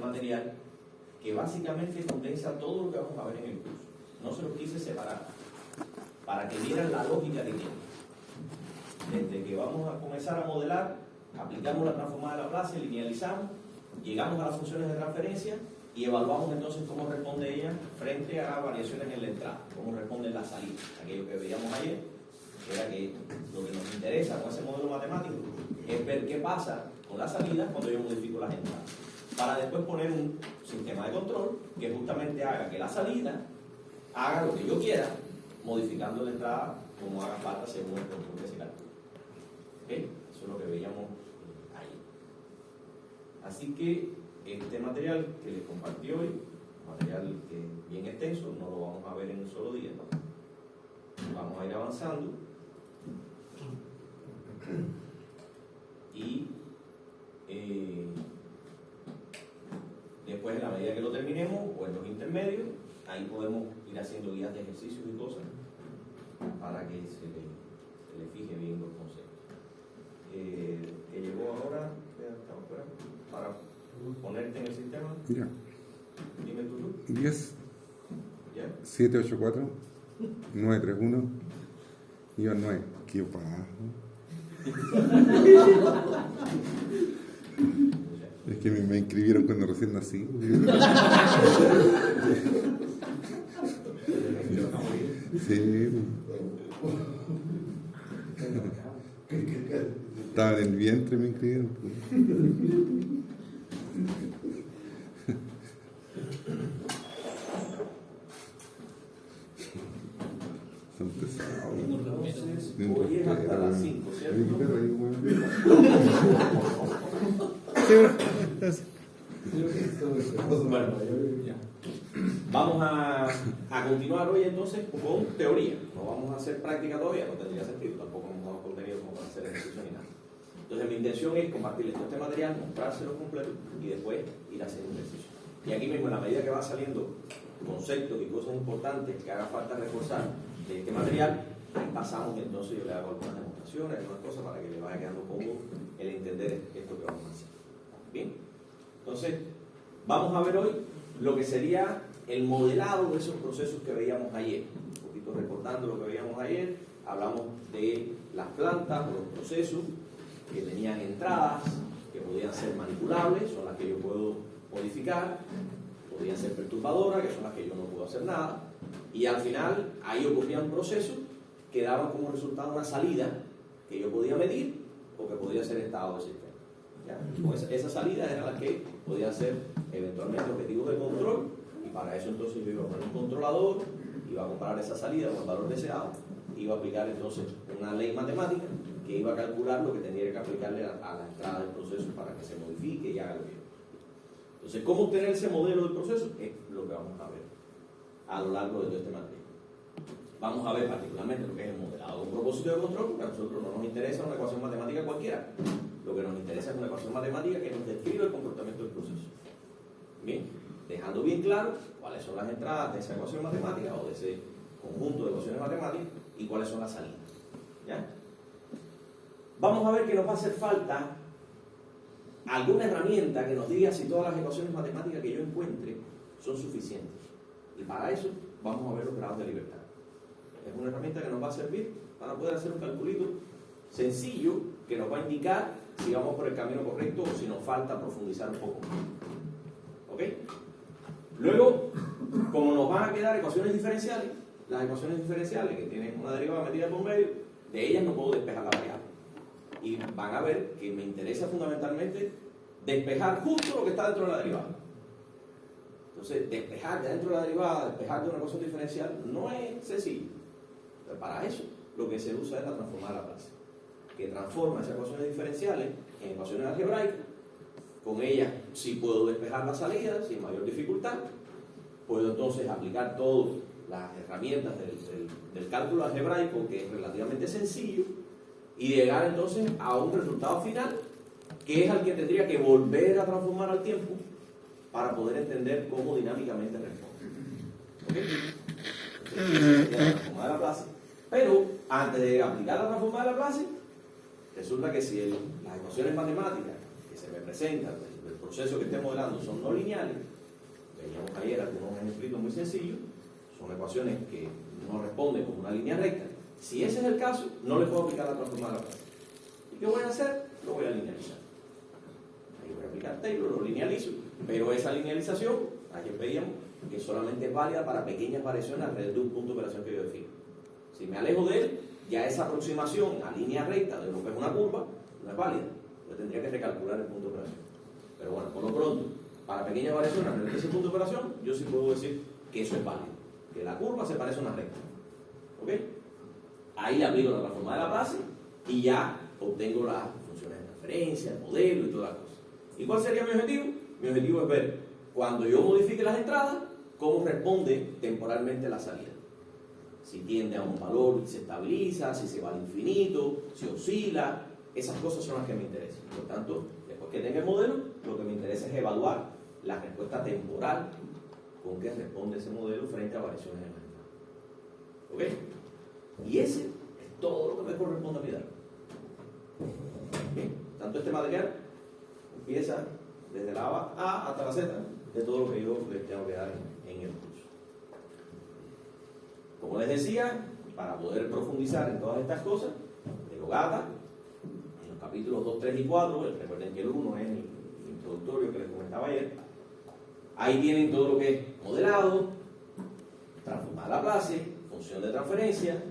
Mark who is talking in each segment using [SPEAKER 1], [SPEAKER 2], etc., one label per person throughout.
[SPEAKER 1] material que básicamente condensa todo lo que vamos a ver en el curso. No se los quise separar, para que vieran la lógica que tiene. Desde que vamos a comenzar a modelar, aplicamos la transformada de Laplace, linealizamos, llegamos a las funciones de transferencia y evaluamos entonces cómo responde ella frente a variaciones en la entrada, cómo responde en la salida. Aquello que veíamos ayer, que era que lo que nos interesa con ese modelo matemático es ver qué pasa con la salida cuando yo modifico las entradas, para después poner un sistema de control que justamente haga que la salida haga lo que yo quiera, modificando la entrada como haga falta según el control que se calcula. ¿Okay? Eso es lo que veíamos ahí. Así que este material que les compartí hoy, material que es bien extenso, no lo vamos a ver en un solo día, ¿no? Vamos a ir avanzando y después, en la medida que lo terminemos o en los intermedios, ahí podemos ir haciendo guías de ejercicios y cosas para que se le fije bien los conceptos. Que llegó ahora para ponerte en el sistema.
[SPEAKER 2] Mira,
[SPEAKER 1] Dime tú.
[SPEAKER 2] 10
[SPEAKER 1] ¿Ya?
[SPEAKER 2] 784 931 9. Qué paja. Es que me inscribieron cuando recién nací. Sí. Estaba en el vientre, me inscribieron. Son pesados.
[SPEAKER 1] Entonces, hoy es hasta las 5, ¿cierto? Bueno, ya. Vamos a continuar hoy entonces con teoría. No vamos a hacer práctica todavía, no tendría sentido, tampoco hemos dado contenido como para hacer ejercicio ni nada. Entonces mi intención es compartirles todo este material, mostrárselo completo y después ir a hacer un ejercicio. Y aquí mismo, en la medida que van saliendo conceptos y cosas importantes que haga falta reforzar de este material, ahí pasamos y entonces yo le hago algunas demostraciones, algunas cosas para que le vaya quedando cómodo el entender esto que vamos a hacer. Bien, entonces vamos a ver hoy lo que sería el modelado de esos procesos que veíamos ayer. Un poquito recordando lo que veíamos ayer, hablamos de las plantas o los procesos que tenían entradas, que podían ser manipulables, son las que yo puedo modificar, podían ser perturbadoras, que son las que yo no puedo hacer nada, y al final ahí ocurría un proceso que daba como resultado una salida que yo podía medir o que podía ser estado del sistema. ¿Ya? Pues esa salida era la que podía ser eventualmente objetivos de control, y para eso entonces yo iba a poner un controlador, iba a comparar esa salida con el valor deseado, iba a aplicar entonces una ley matemática que iba a calcular lo que tendría que aplicarle a la entrada del proceso para que se modifique y haga lo que yo. Entonces, ¿cómo obtener ese modelo del proceso? Es lo que vamos a ver a lo largo de todo este material. Vamos a ver particularmente lo que es el modelado de un propósito de control, porque a nosotros no nos interesa una ecuación matemática cualquiera. Lo que nos interesa es una ecuación matemática que nos describe el comportamiento del proceso. Bien, dejando bien claro cuáles son las entradas de esa ecuación matemática o de ese conjunto de ecuaciones matemáticas y cuáles son las salidas. ¿Ya? Vamos a ver que nos va a hacer falta alguna herramienta que nos diga si todas las ecuaciones matemáticas que yo encuentre son suficientes. Y para eso vamos a ver los grados de libertad. Es una herramienta que nos va a servir para poder hacer un calculito sencillo que nos va a indicar si vamos por el camino correcto o si nos falta profundizar un poco más. ¿Ok? Luego, como nos van a quedar ecuaciones diferenciales, las ecuaciones diferenciales que tienen una derivada metida por medio, de ellas no puedo despejar la variable. Y van a ver que me interesa fundamentalmente despejar justo lo que está dentro de la derivada. Entonces, despejar de dentro de la derivada, despejar de una ecuación diferencial, no es sencillo. Pero para eso, lo que se usa es la transformada de Laplace, que transforma esas ecuaciones diferenciales en ecuaciones algebraicas. Con ellas sí puedo despejar la salida sin mayor dificultad. Puedo entonces aplicar todas las herramientas del cálculo algebraico, que es relativamente sencillo, y llegar entonces a un resultado final que es al que tendría que volver a transformar al tiempo para poder entender cómo dinámicamente responde. ¿Okay? La transformada de Laplace. Pero antes de aplicar la transformada de Laplace, resulta que si las ecuaciones matemáticas que se me presentan del procesos que esté modelando son no lineales, veíamos ayer algunos ejemplitos muy sencillos, son ecuaciones que no responden como una línea recta. Si ese es el caso, no le puedo aplicar la transformada de la clase. ¿Y qué voy a hacer? Lo voy a linealizar. Ahí voy a aplicar Taylor, lo linealizo, pero esa linealización, ayer veíamos, que solamente es válida para pequeñas variaciones alrededor de un punto de operación que yo defino. Si me alejo de él, ya esa aproximación a línea recta de lo que es una curva no es válida. Yo tendría que recalcular el punto de operación. Pero bueno, por lo pronto, para pequeñas variaciones alrededor de ese punto de operación, yo sí puedo decir que eso es válido, que la curva se parece a una recta. ¿Ok? Ahí le aplico la transformada de Laplace y ya obtengo las funciones de transferencia, el modelo y todas las cosas. ¿Y cuál sería mi objetivo? Mi objetivo es ver, cuando yo modifique las entradas, cómo responde temporalmente la salida. Si tiende a un valor y se estabiliza, si se va al infinito, si oscila, esas cosas son las que me interesan. Por tanto, después que tenga el modelo, lo que me interesa es evaluar la respuesta temporal con que responde ese modelo frente a variaciones en la entrada. ¿Ok? Y ese es todo lo que me corresponde a mi dar. Bien, tanto este material empieza desde la A hasta la Z de todo lo que yo les tengo que dar en el curso. Como les decía, para poder profundizar en todas estas cosas, de Logata, en los capítulos 2, 3 y 4, recuerden que el 1 es el introductorio que les comentaba ayer, ahí tienen todo lo que es modelado, transformada de Laplace, función de transferencia,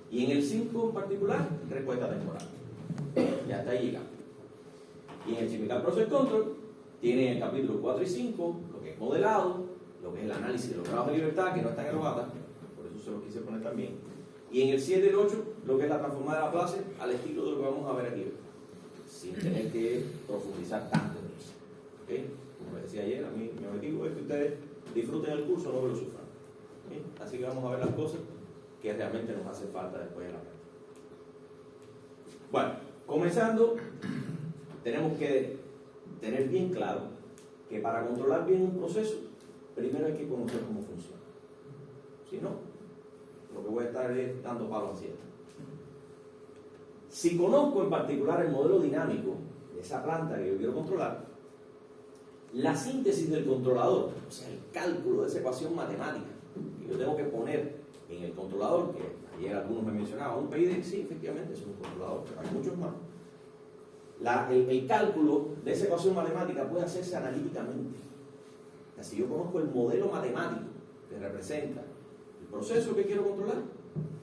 [SPEAKER 1] y en el 5 en particular, respuesta temporal. Ya hasta ahí llegamos. Y en el Chemical Process Control, tienen el capítulo 4 y 5, lo que es modelado, lo que es el análisis de los grados de libertad, que no están en Logata, por eso se los quise poner también. Y en el 7 y el 8, lo que es la transformada de Laplace, al estilo de lo que vamos a ver aquí, sin tener que profundizar tanto en eso. ¿Okay? Como les decía ayer, a mí mi objetivo es que ustedes disfruten el curso, no que lo sufran. ¿Okay? Así que vamos a ver las cosas que realmente nos hacen falta después de la práctica. Bueno, comenzando, tenemos que tener bien claro que para controlar bien un proceso, primero hay que conocer cómo funciona. Si no, lo que voy a estar es dando palos al cielo. Si conozco en particular el modelo dinámico de esa planta que yo quiero controlar, la síntesis del controlador, o sea, el cálculo de esa ecuación matemática que yo tengo que poner en el controlador, que ayer algunos me mencionaban, un PID, sí, efectivamente es un controlador, pero hay muchos más. El cálculo de esa ecuación matemática puede hacerse analíticamente. O sea, si yo conozco el modelo matemático que representa el proceso que quiero controlar,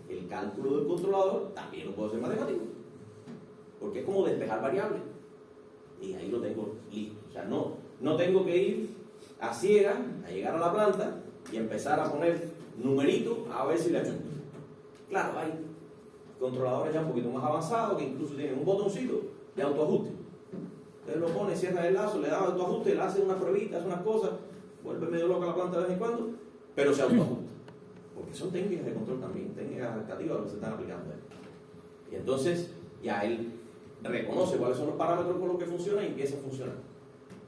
[SPEAKER 1] el cálculo del controlador también lo puedo hacer matemático, porque es como despejar variables y ahí lo tengo listo. O sea, no tengo que ir a ciegas a llegar a la planta y empezar a poner numeritos a ver si le ayudo. Claro, hay controladores ya un poquito más avanzados que incluso tienen un botoncito de autoajuste. Usted lo pone, cierra el lazo, le da autoajuste, le hace unas pruebitas, hace unas cosas, vuelve medio loca la planta de vez en cuando, pero se autoajusta. Porque son técnicas de control también, técnicas adaptativas que se están aplicando ahí. Y entonces ya él reconoce cuáles son los parámetros con los que funciona y empieza a funcionar.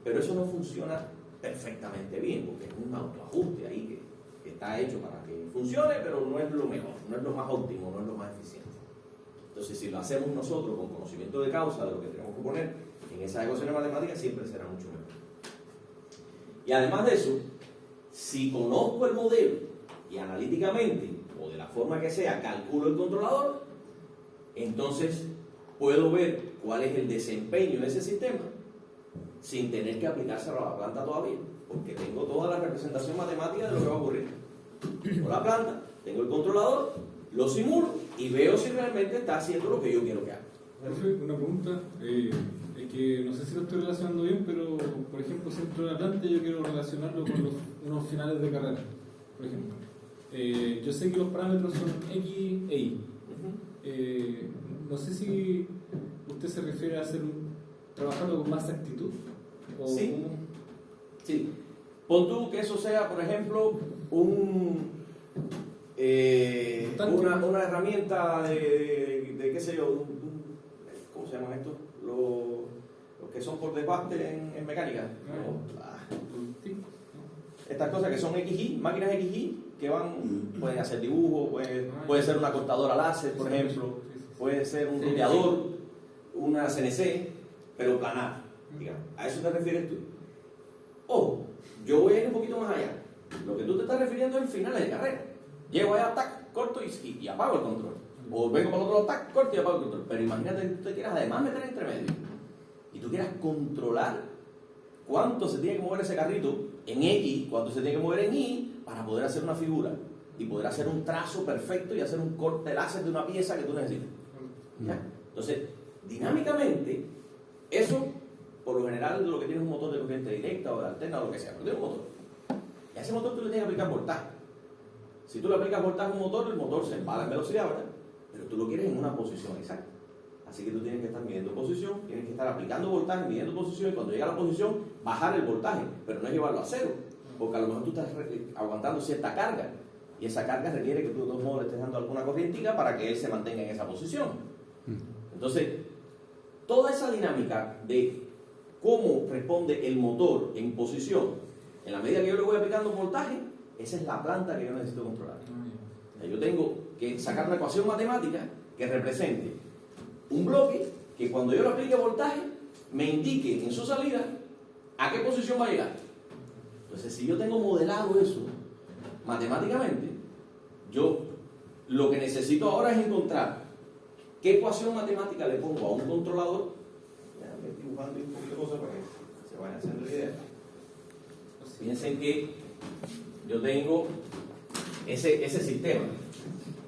[SPEAKER 1] Pero eso no funciona perfectamente bien, porque es un autoajuste ahí que está hecho para que funcione, pero no es lo mejor, no es lo más óptimo, no es lo más eficiente. Entonces, si lo hacemos nosotros con conocimiento de causa de lo que tenemos que poner en esas ecuaciones matemáticas, siempre será mucho mejor. Y además de eso, si conozco el modelo y analíticamente, o de la forma que sea, calculo el controlador, entonces puedo ver cuál es el desempeño de ese sistema sin tener que aplicárselo a la planta todavía, porque tengo toda la representación matemática de lo que va a ocurrir. Tengo la planta, tengo el controlador, lo simulo y veo si realmente está haciendo lo que yo quiero que haga.
[SPEAKER 3] Una pregunta, es que no sé si lo estoy relacionando bien, pero por ejemplo, centro de la planta yo quiero relacionarlo con unos finales de carrera, por ejemplo. Yo sé que los parámetros son X e Y. No sé si usted se refiere a trabajarlo con más exactitud. ¿O
[SPEAKER 1] sí. Sí. Pon tú que eso sea, por ejemplo, una herramienta de qué sé yo, ¿cómo se llaman estos? Los que son por desbaste en mecánica. Estas cosas que son XY, máquinas XY, que pueden hacer dibujos, puede ser una cortadora láser, por ejemplo, puede ser un roteador, una CNC, pero planar, digamos. ¿A eso te refieres tú? yo voy a ir un poquito más allá. Lo que tú te estás refiriendo es el final de carrera. Llego allá, tac, corto y apago el control. O vengo para el otro lado, tac, corto y apago el control. Pero imagínate que tú te quieras además meter entre medio y tú quieras controlar cuánto se tiene que mover ese carrito en X, cuánto se tiene que mover en Y, para poder hacer una figura y poder hacer un trazo perfecto y hacer un corte láser de una pieza que tú necesitas. ¿Ya? Entonces, dinámicamente, eso, por lo general, lo que tiene es un motor de corriente directa o de alterna o lo que sea, pero tiene un motor. Y a ese motor tú le tienes que aplicar voltaje. Si tú le aplicas voltaje a un motor, el motor se embala en velocidad, ¿verdad? Pero tú lo quieres en una posición exacta. Así que tú tienes que estar midiendo posición, tienes que estar aplicando voltaje, midiendo posición, y cuando llega a la posición, bajar el voltaje, pero no llevarlo a cero, porque a lo mejor tú estás aguantando cierta carga, y esa carga requiere que tú de todos modos le estés dando alguna corrientica para que él se mantenga en esa posición. Entonces, toda esa dinámica de cómo responde el motor en posición, en la medida que yo le voy aplicando voltaje, esa es la planta que yo necesito controlar. Yo tengo que sacar una ecuación matemática que represente un bloque que cuando yo le aplique voltaje me indique en su salida a qué posición va a llegar. Entonces, si yo tengo modelado eso matemáticamente, yo lo que necesito ahora es encontrar qué ecuación matemática le pongo a un controlador. Ya me estoy dibujando un poquito de cosas para que se vayan haciendo la idea. Piensen que yo tengo ese sistema,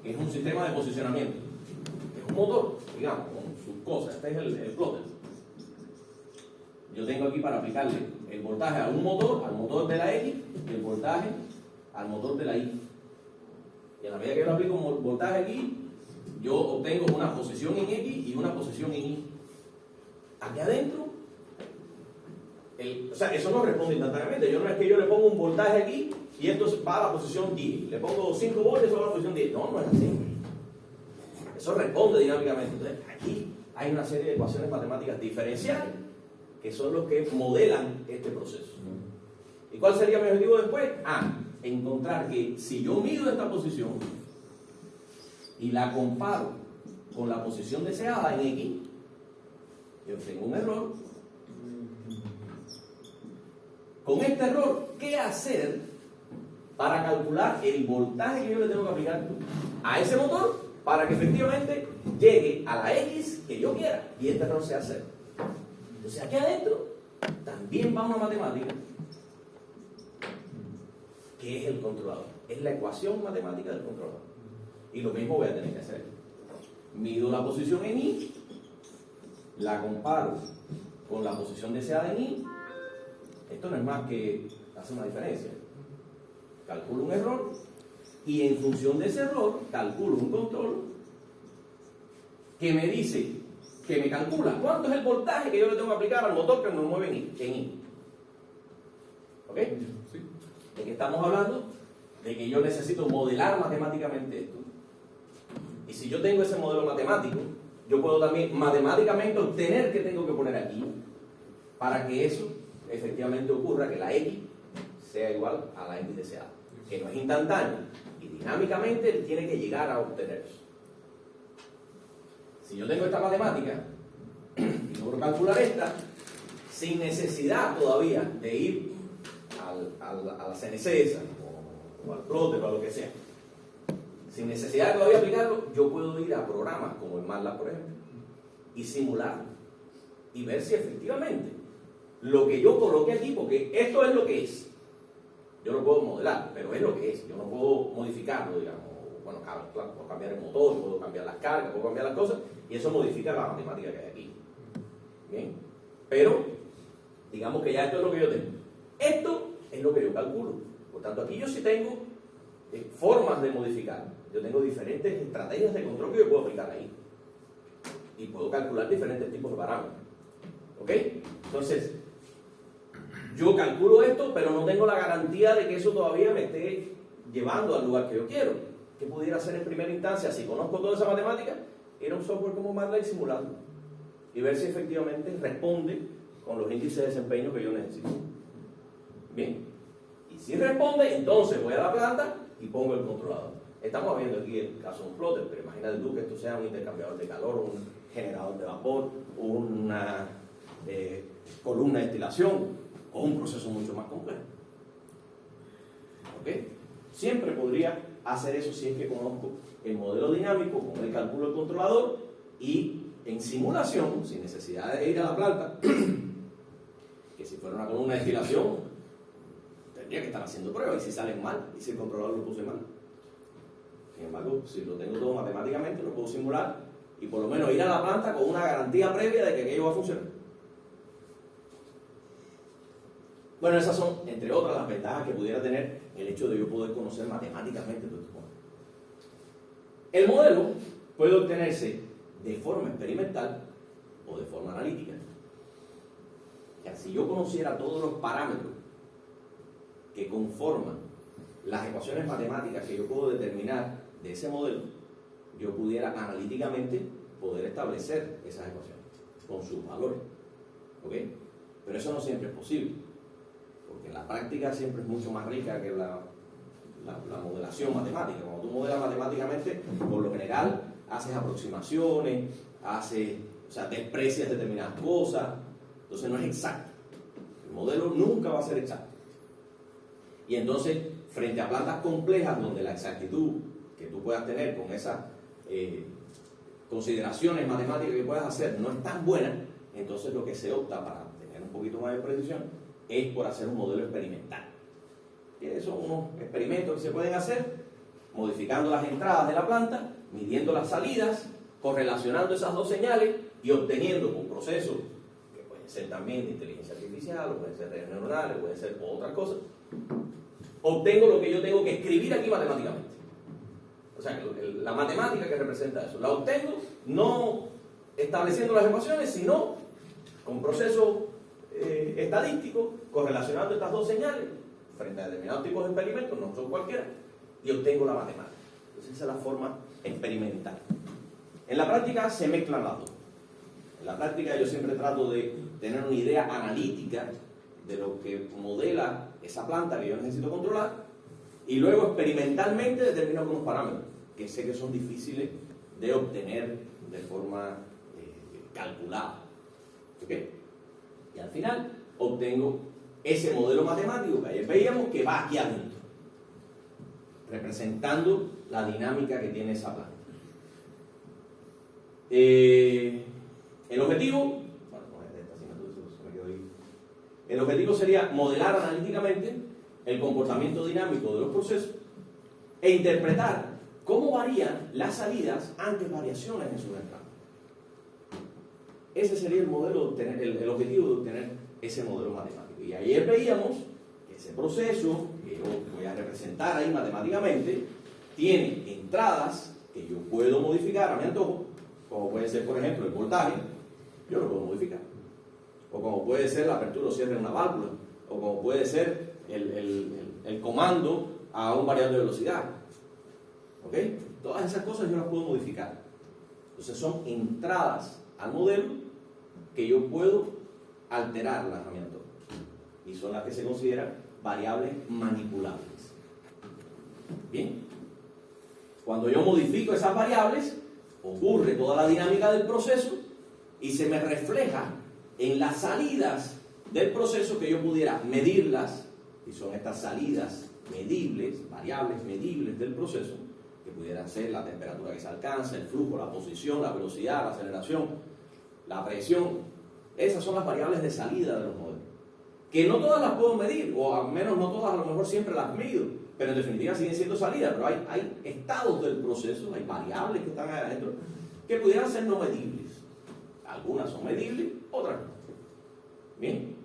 [SPEAKER 1] que es un sistema de posicionamiento, que es un motor, digamos, con sus cosas. Este es el plotter. Yo tengo aquí para aplicarle el voltaje a un motor, al motor de la X, y el voltaje al motor de la Y. Y a la medida que yo le aplico un voltaje aquí, yo obtengo una posición en X y una posición en Y. Aquí adentro, o sea, eso no responde instantáneamente. Yo no es que yo le pongo un voltaje aquí y esto va a la posición 10. Le pongo 5 voltios y eso va a la posición 10. No, no es así. Eso responde dinámicamente. Entonces, aquí hay una serie de ecuaciones matemáticas diferenciales que son los que modelan este proceso. ¿Y cuál sería mi objetivo después? Encontrar que si yo mido esta posición y la comparo con la posición deseada en X, yo tengo un error. Con este error, ¿qué hacer para calcular el voltaje que yo le tengo que aplicar a ese motor para que efectivamente llegue a la X que yo quiera y este error sea cero? Entonces aquí adentro también va una matemática que es el controlador, es la ecuación matemática del controlador. Y lo mismo voy a tener que hacer. Mido la posición en Y, la comparo con la posición deseada en Y. Esto no es más que hacer una diferencia. Calculo un error y en función de ese error calculo un control que me dice, que me calcula cuánto es el voltaje que yo le tengo que aplicar al motor que me mueve en Y. ¿Ok?
[SPEAKER 3] Sí.
[SPEAKER 1] De que estamos hablando de que yo necesito modelar matemáticamente esto. Y si yo tengo ese modelo matemático, yo puedo también matemáticamente obtener qué tengo que poner aquí para que eso efectivamente ocurra, que la X sea igual a la X deseada, que no es instantáneo, y dinámicamente él tiene que llegar a obtener eso. Si yo tengo esta matemática y logro calcular esta, sin necesidad todavía de ir a la CNC esa, o al plotter o a lo que sea, sin necesidad de todavía aplicarlo, yo puedo ir a programas como el MATLAB, por ejemplo, y simularlo, y ver si efectivamente lo que yo coloqué aquí, porque esto es lo que es, yo lo puedo modelar, pero es lo que es, yo no puedo modificarlo, digamos. Bueno, claro, puedo cambiar el motor, puedo cambiar las cargas, puedo cambiar las cosas, y eso modifica la matemática que hay aquí. Bien, pero digamos que ya esto es lo que yo tengo. Esto es lo que yo calculo. Por tanto, aquí yo sí tengo formas de modificar. Yo tengo diferentes estrategias de control que yo puedo aplicar ahí. Y puedo calcular diferentes tipos de parámetros. ¿Ok? Entonces, yo calculo esto, pero no tengo la garantía de que eso todavía me esté llevando al lugar que yo quiero. ¿Qué pudiera hacer en primera instancia? Si conozco toda esa matemática, ir a un software como MATLAB y simularlo. Y ver si efectivamente responde con los índices de desempeño que yo necesito. Bien. Y si responde, entonces voy a la planta y pongo el controlador. Estamos viendo aquí el caso de un plotter, pero imagínate tú que esto sea un intercambiador de calor, un generador de vapor, una columna de destilación o un proceso mucho más complejo. ¿ok? Siempre podría hacer eso si es que conozco el modelo dinámico con el cálculo del controlador y en simulación, sin necesidad de ir a la planta, que si fuera una columna de destilación, tendría que estar haciendo pruebas y si salen mal y si el controlador lo puse mal. Sin embargo, si lo tengo todo matemáticamente, lo puedo simular y por lo menos ir a la planta con una garantía previa de que aquello va a funcionar. Bueno, esas son, entre otras, las ventajas que pudiera tener el hecho de yo poder conocer matemáticamente todo esto. El modelo puede obtenerse de forma experimental o de forma analítica. Ya, si yo conociera todos los parámetros que conforman las ecuaciones matemáticas que yo puedo determinar de ese modelo, yo pudiera analíticamente poder establecer esas ecuaciones con sus valores. ¿Ok? Pero eso no siempre es posible, porque la práctica siempre es mucho más rica que la modelación matemática. Cuando tú modelas matemáticamente, por lo general haces aproximaciones, desprecias determinadas cosas, entonces no es exacto. El modelo nunca va a ser exacto. Y entonces, frente a plantas complejas donde la exactitud que tú puedas tener con esas consideraciones matemáticas que puedas hacer no es tan buena, entonces lo que se opta para tener un poquito más de precisión es por hacer un modelo experimental. Y son unos experimentos que se pueden hacer modificando las entradas de la planta, midiendo las salidas, correlacionando esas dos señales y obteniendo con procesos que pueden ser también de inteligencia artificial, o pueden ser redes neuronales, pueden ser otras cosas, obtengo lo que yo tengo que escribir aquí matemáticamente. O sea, la matemática que representa eso, la obtengo no estableciendo las ecuaciones, sino con procesos estadísticos, correlacionando estas dos señales frente a determinados tipos de experimentos, no son cualquiera, y obtengo la matemática. Entonces esa es la forma experimental. En la práctica se mezclan las dos. En la práctica yo siempre trato de tener una idea analítica de lo que modela esa planta que yo necesito controlar, y luego experimentalmente determino algunos parámetros que sé que son difíciles de obtener de forma calculada. ¿Ok? Y al final obtengo ese modelo matemático que ayer veíamos que va aquí adentro, representando la dinámica que tiene esa planta. El objetivo, el objetivo sería modelar analíticamente el comportamiento dinámico de los procesos e interpretar cómo varían las salidas ante variaciones en sus entradas. Ese sería el modelo de obtener, el objetivo de obtener ese modelo matemático. Y ayer veíamos que ese proceso, que yo voy a representar ahí matemáticamente, tiene entradas que yo puedo modificar a mi antojo, como puede ser, por ejemplo, el voltaje, yo lo puedo modificar. O como puede ser la apertura o cierre de una válvula, o como puede ser el comando a un variable de velocidad. ¿Ok? Todas esas cosas yo las puedo modificar. Entonces son entradas al modelo que yo puedo alterarlas a mi antojo. Y son las que se consideran variables manipulables. Bien. Cuando yo modifico esas variables, ocurre toda la dinámica del proceso y se me refleja en las salidas del proceso que yo pudiera medirlas, y son estas salidas medibles, variables medibles del proceso, que pudieran ser la temperatura que se alcanza, el flujo, la posición, la velocidad, la aceleración, la presión. Esas son las variables de salida de los modelos, que no todas las puedo medir, o al menos no todas, a lo mejor siempre las mido, pero en definitiva siguen siendo salidas. Pero hay estados del proceso, hay variables que están ahí adentro que pudieran ser no medibles. Algunas son medibles, otras no. Bien,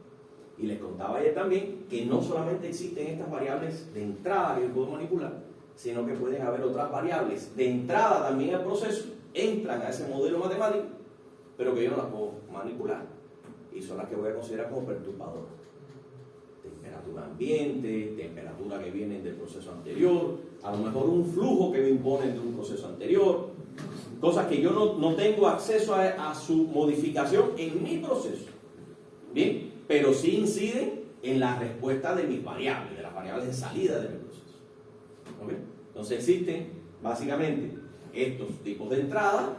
[SPEAKER 1] y les contaba ayer también que no solamente existen estas variables de entrada que yo puedo manipular, sino que pueden haber otras variables de entrada también al proceso, entran a ese modelo matemático, pero que yo no las puedo manipular, y son las que voy a considerar como perturbadoras. Temperatura ambiente, temperatura que vienen del proceso anterior, a lo mejor un flujo que me imponen de un proceso anterior, cosas que yo no tengo acceso a su modificación en mi proceso. Bien, pero sí inciden en la respuesta de mis variables, de las variables de salida de mi proceso. ¿Okay? Entonces existen básicamente estos tipos de entrada,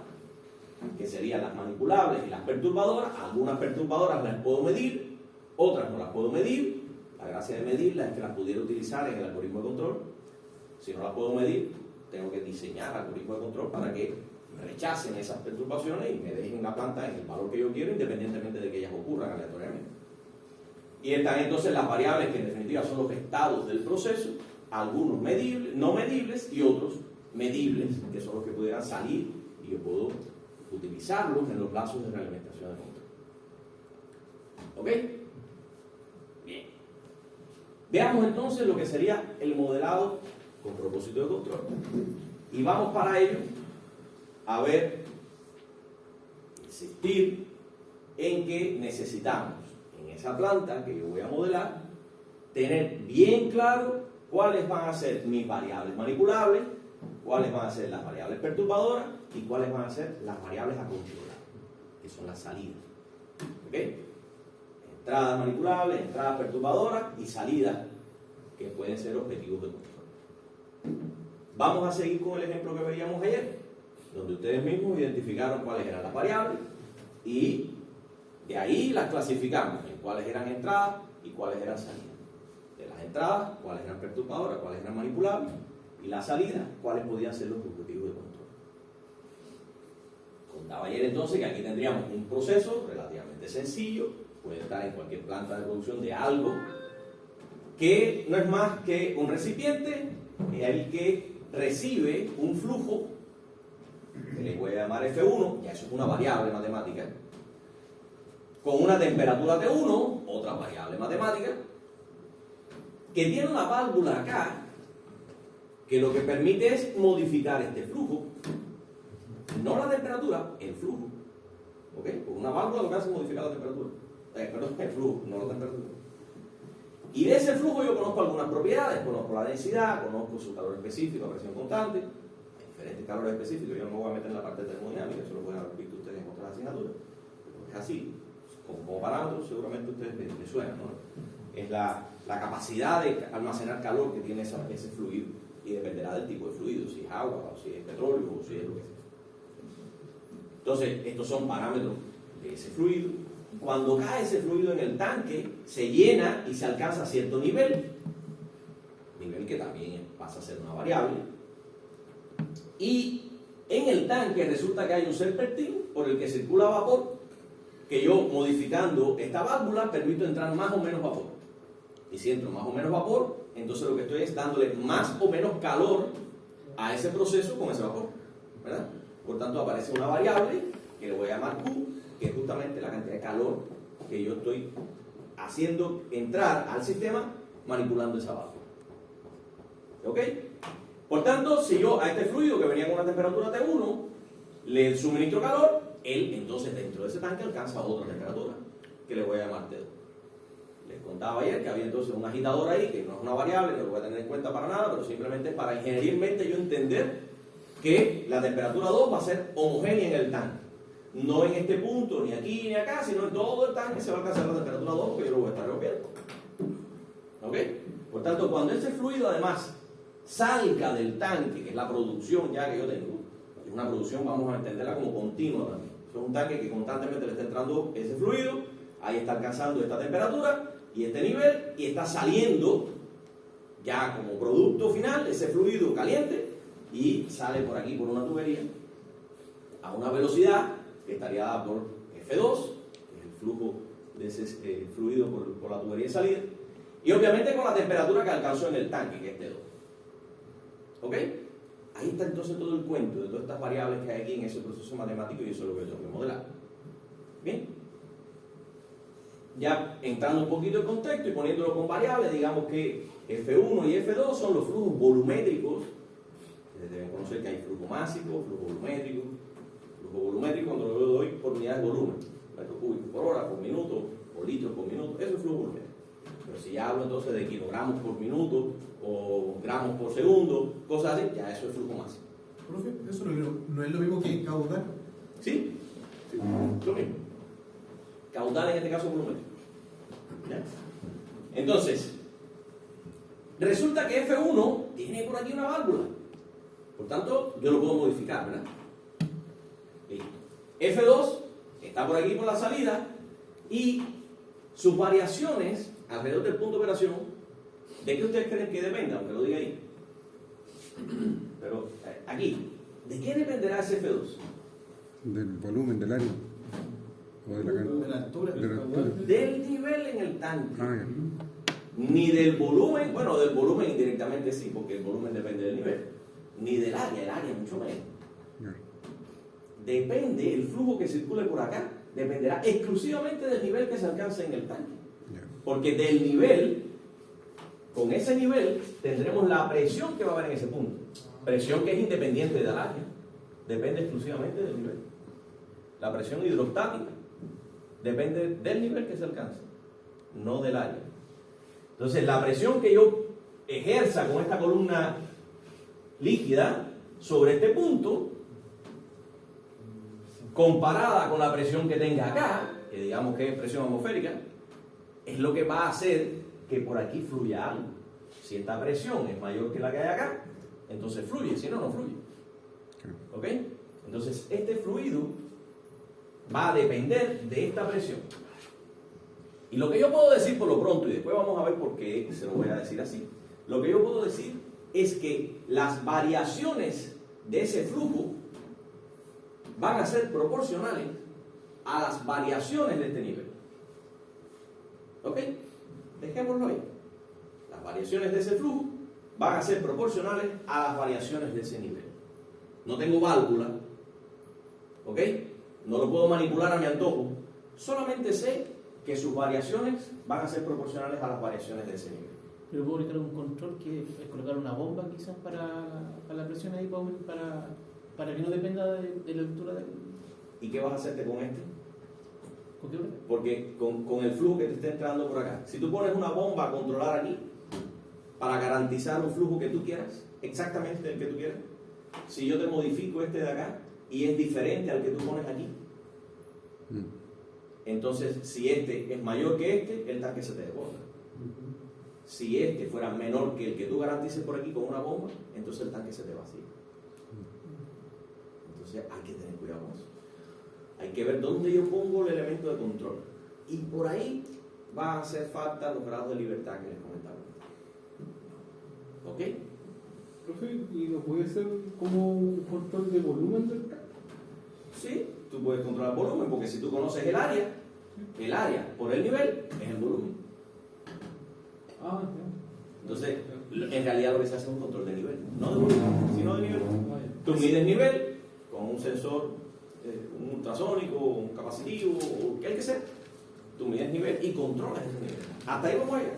[SPEAKER 1] que serían las manipulables y las perturbadoras. Algunas perturbadoras las puedo medir, otras no las puedo medir. La gracia de medirlas es que las pudiera utilizar en el algoritmo de control. Si no las puedo medir, tengo que diseñar algoritmos de control para que rechacen esas perturbaciones y me dejen la planta en el valor que yo quiero, independientemente de que ellas ocurran aleatoriamente. Y están entonces las variables que en definitiva son los estados del proceso, algunos medibles, no medibles y otros medibles, que son los que pudieran salir y yo puedo utilizarlos en los lazos de realimentación de control. ¿Ok? Bien. Veamos entonces lo que sería el modelado con propósito de control. Y vamos para ello a ver, insistir en que necesitamos en esa planta que yo voy a modelar tener bien claro cuáles van a ser mis variables manipulables, cuáles van a ser las variables perturbadoras y cuáles van a ser las variables a controlar, que son las salidas. ¿Ok? Entradas manipulables, entradas perturbadoras y salidas que pueden ser objetivos de control. Vamos a seguir con el ejemplo que veíamos ayer, donde ustedes mismos identificaron cuáles eran las variables y de ahí las clasificamos en cuáles eran entradas y cuáles eran salidas. De las entradas, cuáles eran perturbadoras, cuáles eran manipulables, y las salidas, cuáles podían ser los objetivos de control. Contaba ayer entonces que aquí tendríamos un proceso relativamente sencillo, puede estar en cualquier planta de producción de algo, que no es más que un recipiente el que recibe un flujo, que le voy a llamar F1, ya eso es una variable matemática, con una temperatura T1, otra variable matemática, que tiene una válvula acá, que lo que permite es modificar este flujo, no la temperatura, el flujo. ¿Ok? Con una válvula lo que hace es modificar la temperatura. Perdón, el flujo, no la temperatura. Y de ese flujo yo conozco algunas propiedades, conozco la densidad, conozco su calor específico, presión constante, diferentes calores específicos. Yo no me voy a meter en la parte de termodinámica, eso lo pueden haber visto ustedes en otras asignaturas. Pero es así, como parámetros seguramente ustedes les suenan, ¿no? Es la capacidad de almacenar calor que tiene ese fluido, y dependerá del tipo de fluido, si es agua, o si es petróleo, o si es lo que sea. Entonces, estos son parámetros de ese fluido. Cuando cae ese fluido en el tanque, se llena y se alcanza a cierto nivel que también pasa a ser una variable. Y en el tanque resulta que hay un serpentín por el que circula vapor, que yo, modificando esta válvula, permito entrar más o menos vapor. Y si entro más o menos vapor, entonces lo que estoy es dándole más o menos calor a ese proceso con ese vapor, ¿verdad? Por tanto, aparece una variable que le voy a llamar Q, que es justamente la cantidad de calor que yo estoy haciendo entrar al sistema manipulando esa válvula. ¿Ok? Por tanto, si yo a este fluido que venía con una temperatura T1 le suministro calor, él entonces dentro de ese tanque alcanza otra temperatura, que le voy a llamar T2. Les contaba ayer que había entonces un agitador ahí, que no es una variable, no lo voy a tener en cuenta para nada, pero simplemente para ingenierilmente yo entender que la temperatura 2 va a ser homogénea en el tanque. No en este punto, ni aquí, ni acá, sino en todo el tanque se va a alcanzar la temperatura 2 porque yo lo voy a estar rompiendo. ¿Ok? Por tanto, cuando ese fluido además salga del tanque, que es la producción ya que yo tengo, es una producción, vamos a entenderla como continua también. Es un tanque que constantemente le está entrando ese fluido, ahí está alcanzando esta temperatura y este nivel, y está saliendo ya como producto final ese fluido caliente y sale por aquí por una tubería a una velocidad que estaría dada por F2, que es el flujo de ese fluido por la tubería de salida, y obviamente con la temperatura que alcanzó en el tanque, que es T2. ¿Ok? Ahí está entonces todo el cuento de todas estas variables que hay aquí en ese proceso matemático, y eso es lo que yo tengo que modelar. ¿Bien? Ya entrando un poquito en contexto y poniéndolo con variables, digamos que F1 y F2 son los flujos volumétricos. Ustedes deben conocer que hay flujo másico, flujo volumétrico. Flujo volumétrico cuando lo doy por unidad de volumen, metros cúbicos por hora, por minuto, por litros por minuto, eso es flujo volumétrico. Pero si ya hablo entonces de kilogramos por minuto o gramos por segundo, cosas así, ya eso es flujo másico.
[SPEAKER 4] Profe, ¿eso no es lo mismo que caudal?
[SPEAKER 1] ¿Sí? Sí, lo mismo. Caudal en este caso volumétrico. ¿Ya? Entonces, resulta que F1 tiene por aquí una válvula. Por tanto, yo lo puedo modificar, ¿verdad? Listo. F2 está por aquí por la salida y sus variaciones alrededor del punto de operación, ¿de qué ustedes creen que dependa? Aunque lo diga ahí. Pero aquí, ¿de qué dependerá ese F2?
[SPEAKER 2] Del volumen del área. O de la cantidad.
[SPEAKER 4] De la altura.
[SPEAKER 2] De la altura.
[SPEAKER 1] Del nivel en el tanque.
[SPEAKER 2] Ah, ya.
[SPEAKER 1] Ni del volumen, bueno, del volumen indirectamente sí, porque el volumen depende del nivel. Ni del área, el área mucho menos.
[SPEAKER 2] Ya.
[SPEAKER 1] Depende, el flujo que circule por acá, dependerá exclusivamente del nivel que se alcance en el tanque.
[SPEAKER 2] Ya.
[SPEAKER 1] Porque del nivel, con ese nivel, tendremos la presión que va a haber en ese punto. Presión que es independiente del área, depende exclusivamente del nivel. La presión hidrostática depende del nivel que se alcance, no del área. Entonces, la presión que yo ejerza con esta columna líquida sobre este punto, comparada con la presión que tenga acá, que digamos que es presión atmosférica, es lo que va a hacer que por aquí fluya algo. Si esta presión es mayor que la que hay acá, entonces fluye, si no, no fluye. ¿Ok? Entonces, este fluido va a depender de esta presión. Y lo que yo puedo decir por lo pronto, y después vamos a ver por qué se lo voy a decir así, lo que yo puedo decir es que las variaciones de ese flujo van a ser proporcionales a las variaciones de este nivel. ¿Ok? Dejémoslo ahí. Las variaciones de ese flujo van a ser proporcionales a las variaciones de ese nivel. No tengo válvula, ¿ok? No lo puedo manipular a mi antojo. Solamente sé que sus variaciones van a ser proporcionales a las variaciones de ese nivel.
[SPEAKER 5] Pero puedo ubicar un control que es colocar una bomba quizás para la presión ahí, para que no dependa de la altura del...
[SPEAKER 1] ¿Y qué vas a hacerte con este?
[SPEAKER 5] ¿Con qué hora?
[SPEAKER 1] Porque con el flujo que te está entrando por acá, si tú pones una bomba a controlar aquí, para garantizar un flujo que tú quieras, exactamente el que tú quieras, si yo te modifico este de acá y es diferente al que tú pones aquí, entonces si este es mayor que este, el tanque se te desborda. Si este fuera menor que el que tú garantices por aquí con una bomba, entonces el tanque se te vacía. Entonces hay que tener cuidado con eso. Hay que ver dónde yo pongo el elemento de control. Y por ahí va a hacer falta los grados de libertad que les comentaba. ¿Ok?
[SPEAKER 3] Profe, ¿y no puede ser como un control de volumen del tanque?
[SPEAKER 1] Sí, tú puedes controlar el volumen, porque si tú conoces el área por el nivel es el volumen.
[SPEAKER 3] Ah, ya.
[SPEAKER 1] Entonces, en realidad lo que se hace es un control de nivel, no de volumen, sino de nivel. Tú mides nivel con un sensor, un ultrasónico, un capacitivo, o el que sea. Tú mides nivel y controlas ese nivel. Hasta ahí vamos a llegar.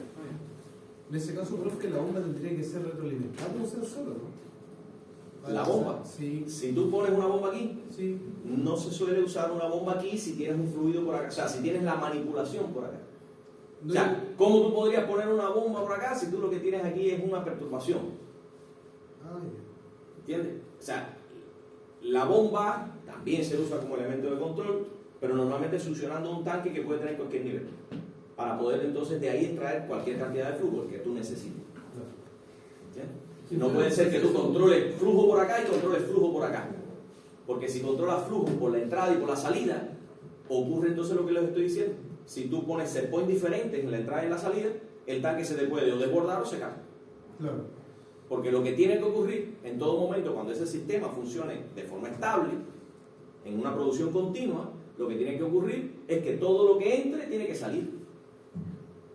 [SPEAKER 4] En ese caso, creo que la bomba tendría que ser retroalimentada por un sensor, ¿no?
[SPEAKER 1] La bomba.
[SPEAKER 4] Sí,
[SPEAKER 1] Si tú pones una bomba aquí,
[SPEAKER 4] sí.
[SPEAKER 1] no se suele usar una bomba aquí si tienes un fluido por acá, o sea, si tienes la manipulación por acá. O sea, ¿cómo tú podrías poner una bomba por acá si tú lo que tienes aquí es una perturbación?
[SPEAKER 4] Ah, ya.
[SPEAKER 1] ¿Entiendes? O sea, la bomba también se usa como elemento de control, pero normalmente succionando un tanque que puede tener cualquier nivel, para poder entonces de ahí extraer cualquier cantidad de flujo que tú necesites. ¿Entiendes? No puede ser que tú controles flujo por acá y controles flujo por acá. Porque si controlas flujo por la entrada y por la salida, ocurre entonces lo que les estoy diciendo. Si tú pones set point diferentes en la entrada y en la salida, el tanque se te puede o desbordar o secar.
[SPEAKER 4] Claro.
[SPEAKER 1] Porque lo que tiene que ocurrir en todo momento cuando ese sistema funcione de forma estable, en una producción continua, lo que tiene que ocurrir es que todo lo que entre tiene que salir.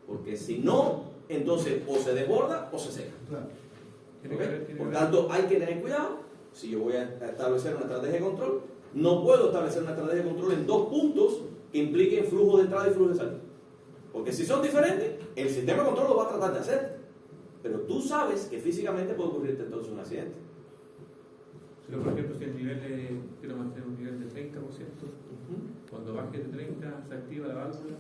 [SPEAKER 1] Porque si no, entonces o se desborda o se seca.
[SPEAKER 4] Claro.
[SPEAKER 1] ¿Okay? Por tanto, hay que tener cuidado. Si yo voy a establecer una estrategia de control, no puedo establecer una estrategia de control en dos puntos que impliquen flujo de entrada y flujo de salida. Porque si son diferentes, el sistema de control lo va a tratar de hacer. Pero tú sabes que físicamente puede ocurrirte entonces un accidente.
[SPEAKER 6] Pero por ejemplo, si el nivel quiero mantener un nivel de 30%, cuando baje de 30 se activa la válvula,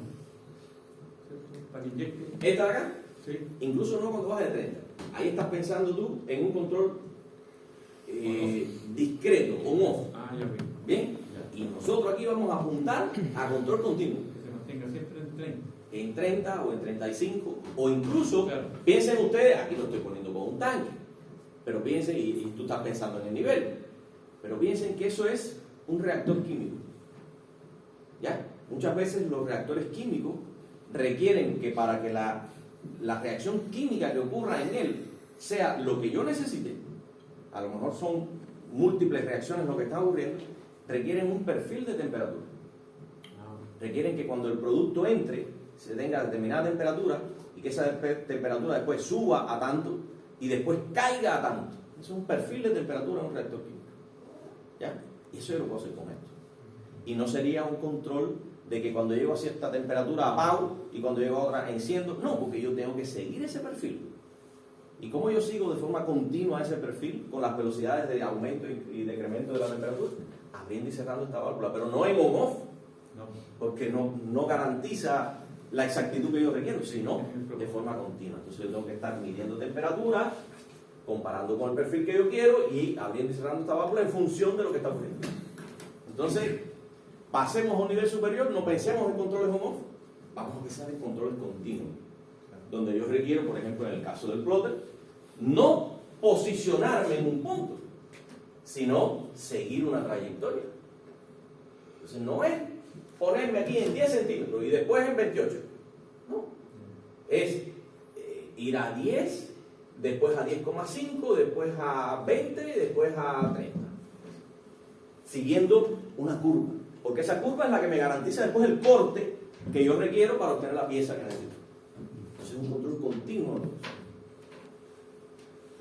[SPEAKER 6] ¿cierto? Para que inyecte.
[SPEAKER 1] ¿Esta de acá?
[SPEAKER 6] Sí.
[SPEAKER 1] Incluso no cuando baje de 30. Ahí estás pensando tú en un control discreto, on-off.
[SPEAKER 6] Ah, ya vi.
[SPEAKER 1] ¿Bien? Y nosotros aquí vamos a apuntar a control continuo.
[SPEAKER 6] Que se mantenga siempre en 30.
[SPEAKER 1] En 30 o en 35, o incluso,
[SPEAKER 6] Claro.
[SPEAKER 1] piensen ustedes, aquí lo estoy poniendo con un tanque, pero piensen, y tú estás pensando en el nivel, pero piensen que eso es un reactor químico. ¿Ya? Muchas veces los reactores químicos requieren que para que la reacción química que ocurra en él sea lo que yo necesite, a lo mejor son múltiples reacciones lo que está ocurriendo, requieren un perfil de temperatura. Requieren que cuando el producto entre se tenga determinada temperatura y que esa temperatura después suba a tanto y después caiga a tanto. Eso es un perfil de temperatura en un reactor químico. ¿Ya? Y eso yo lo puedo hacer con esto. Y no sería un control de que cuando llego a cierta temperatura apago y cuando llego a otra enciendo. No, porque yo tengo que seguir ese perfil. ¿Y cómo yo sigo de forma continua ese perfil con las velocidades de aumento y decremento de la temperatura? Abriendo y cerrando esta válvula, pero no en on-off, porque no garantiza la exactitud que yo requiero, sino de forma continua. Entonces yo tengo que estar midiendo temperatura, comparando con el perfil que yo quiero y abriendo y cerrando esta válvula en función de lo que está ocurriendo. Entonces, pasemos a un nivel superior, no pensemos en controles on-off, vamos a pensar en controles continuos, donde yo requiero, por ejemplo, en el caso del plotter, no posicionarme en un punto, sino seguir una trayectoria. Entonces no es ponerme aquí en 10 centímetros y después en 28. No. Es ir a 10, después a 10,5, después a 20, después a 30. Siguiendo una curva. Porque esa curva es la que me garantiza después el corte que yo requiero para obtener la pieza que necesito. Entonces es un control continuo.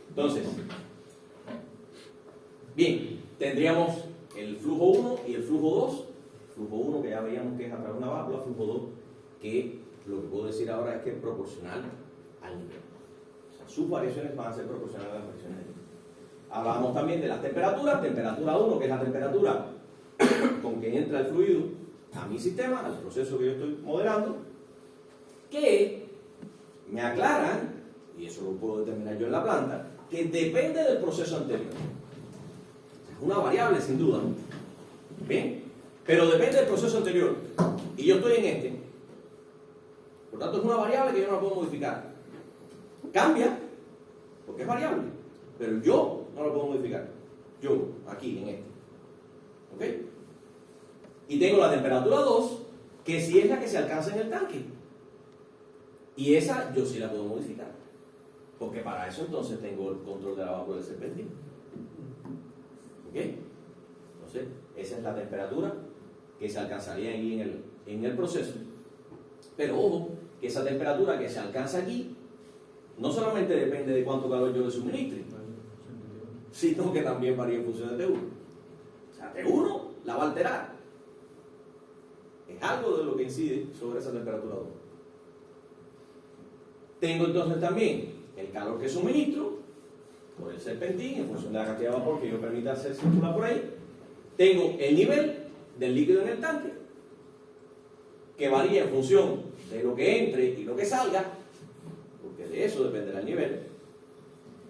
[SPEAKER 1] Entonces, bien, tendríamos el flujo 1 y el flujo 2. Flujo 1 que ya veíamos que es a través de una válvula, flujo 2 que lo que puedo decir ahora es que es proporcional al nivel. O sea, sus variaciones van a ser proporcionales a las variaciones del nivel. Hablábamos también de las temperaturas. Temperatura 1, que es la temperatura con que entra el fluido a mi sistema, al proceso que yo estoy modelando, que me aclaran, y eso lo puedo determinar yo en la planta, que depende del proceso anterior. Es una variable sin duda, ¿bien? Pero depende del proceso anterior. Y yo estoy en este. Por tanto, es una variable que yo no la puedo modificar. Cambia, porque es variable, pero yo no la puedo modificar. Yo, aquí, en este. ¿Ok? Y tengo la temperatura 2, que sí es la que se alcanza en el tanque. Y esa yo sí la puedo modificar. Porque para eso entonces tengo el control de la válvula del serpentín. ¿Ok? Entonces, esa es la temperatura que se alcanzaría ahí en el proceso. Pero ojo, que esa temperatura que se alcanza aquí no solamente depende de cuánto calor yo le suministre, sino que también varía en función de T1. O sea, T1 la va a alterar. Es algo de lo que incide sobre esa temperatura 2. Tengo entonces también el calor que suministro por el serpentín en función de la cantidad de vapor que yo permita hacer circular por ahí. Tengo el nivel del líquido en el tanque, que varía en función de lo que entre y lo que salga, porque de eso dependerá el nivel.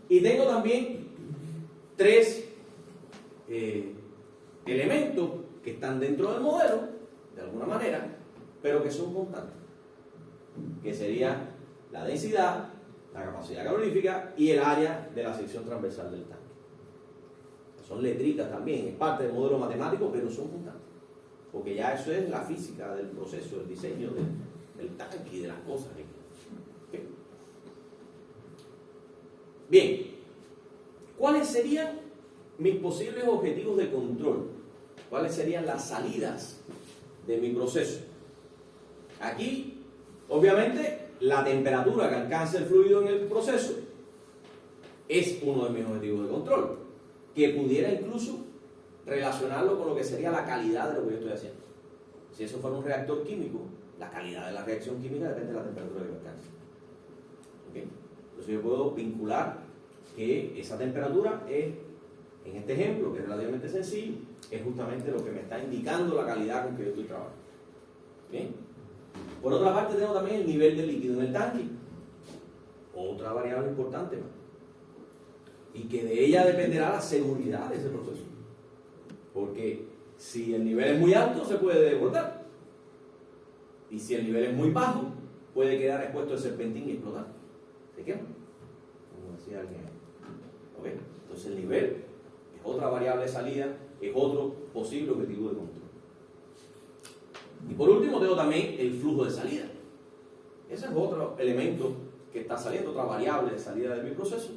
[SPEAKER 1] Y tengo también 3 elementos que están dentro del modelo, de alguna manera, pero que son constantes, que sería la densidad, la capacidad calorífica y el área de la sección transversal del tanque. Son letritas también, es parte del modelo matemático, pero son constantes, porque ya eso es la física del proceso, el diseño del tanque y de las cosas. ¿Okay? Bien, ¿cuáles serían mis posibles objetivos de control? ¿Cuáles serían las salidas de mi proceso? Aquí, obviamente, la temperatura que alcance el fluido en el proceso es uno de mis objetivos de control, que pudiera incluso relacionarlo con lo que sería la calidad de lo que yo estoy haciendo. Si eso fuera un reactor químico, la calidad de la reacción química depende de la temperatura que yo alcance. ¿Okay? Entonces yo puedo vincular que esa temperatura es, en este ejemplo, que es relativamente sencillo, es justamente lo que me está indicando la calidad con que yo estoy trabajando. ¿Bien? Por otra parte, tengo también el nivel de líquido en el tanque. Otra variable importante, ¿no? Y que de ella dependerá la seguridad de ese proceso. Porque si el nivel es muy alto, se puede desbordar. Y si el nivel es muy bajo, puede quedar expuesto el serpentín y explotar. ¿Se quema? Como decía alguien. ¿Ok? Entonces el nivel es otra variable de salida, es otro posible objetivo de control. Y por último tengo también el flujo de salida. Ese es otro elemento que está saliendo, otra variable de salida de mi proceso,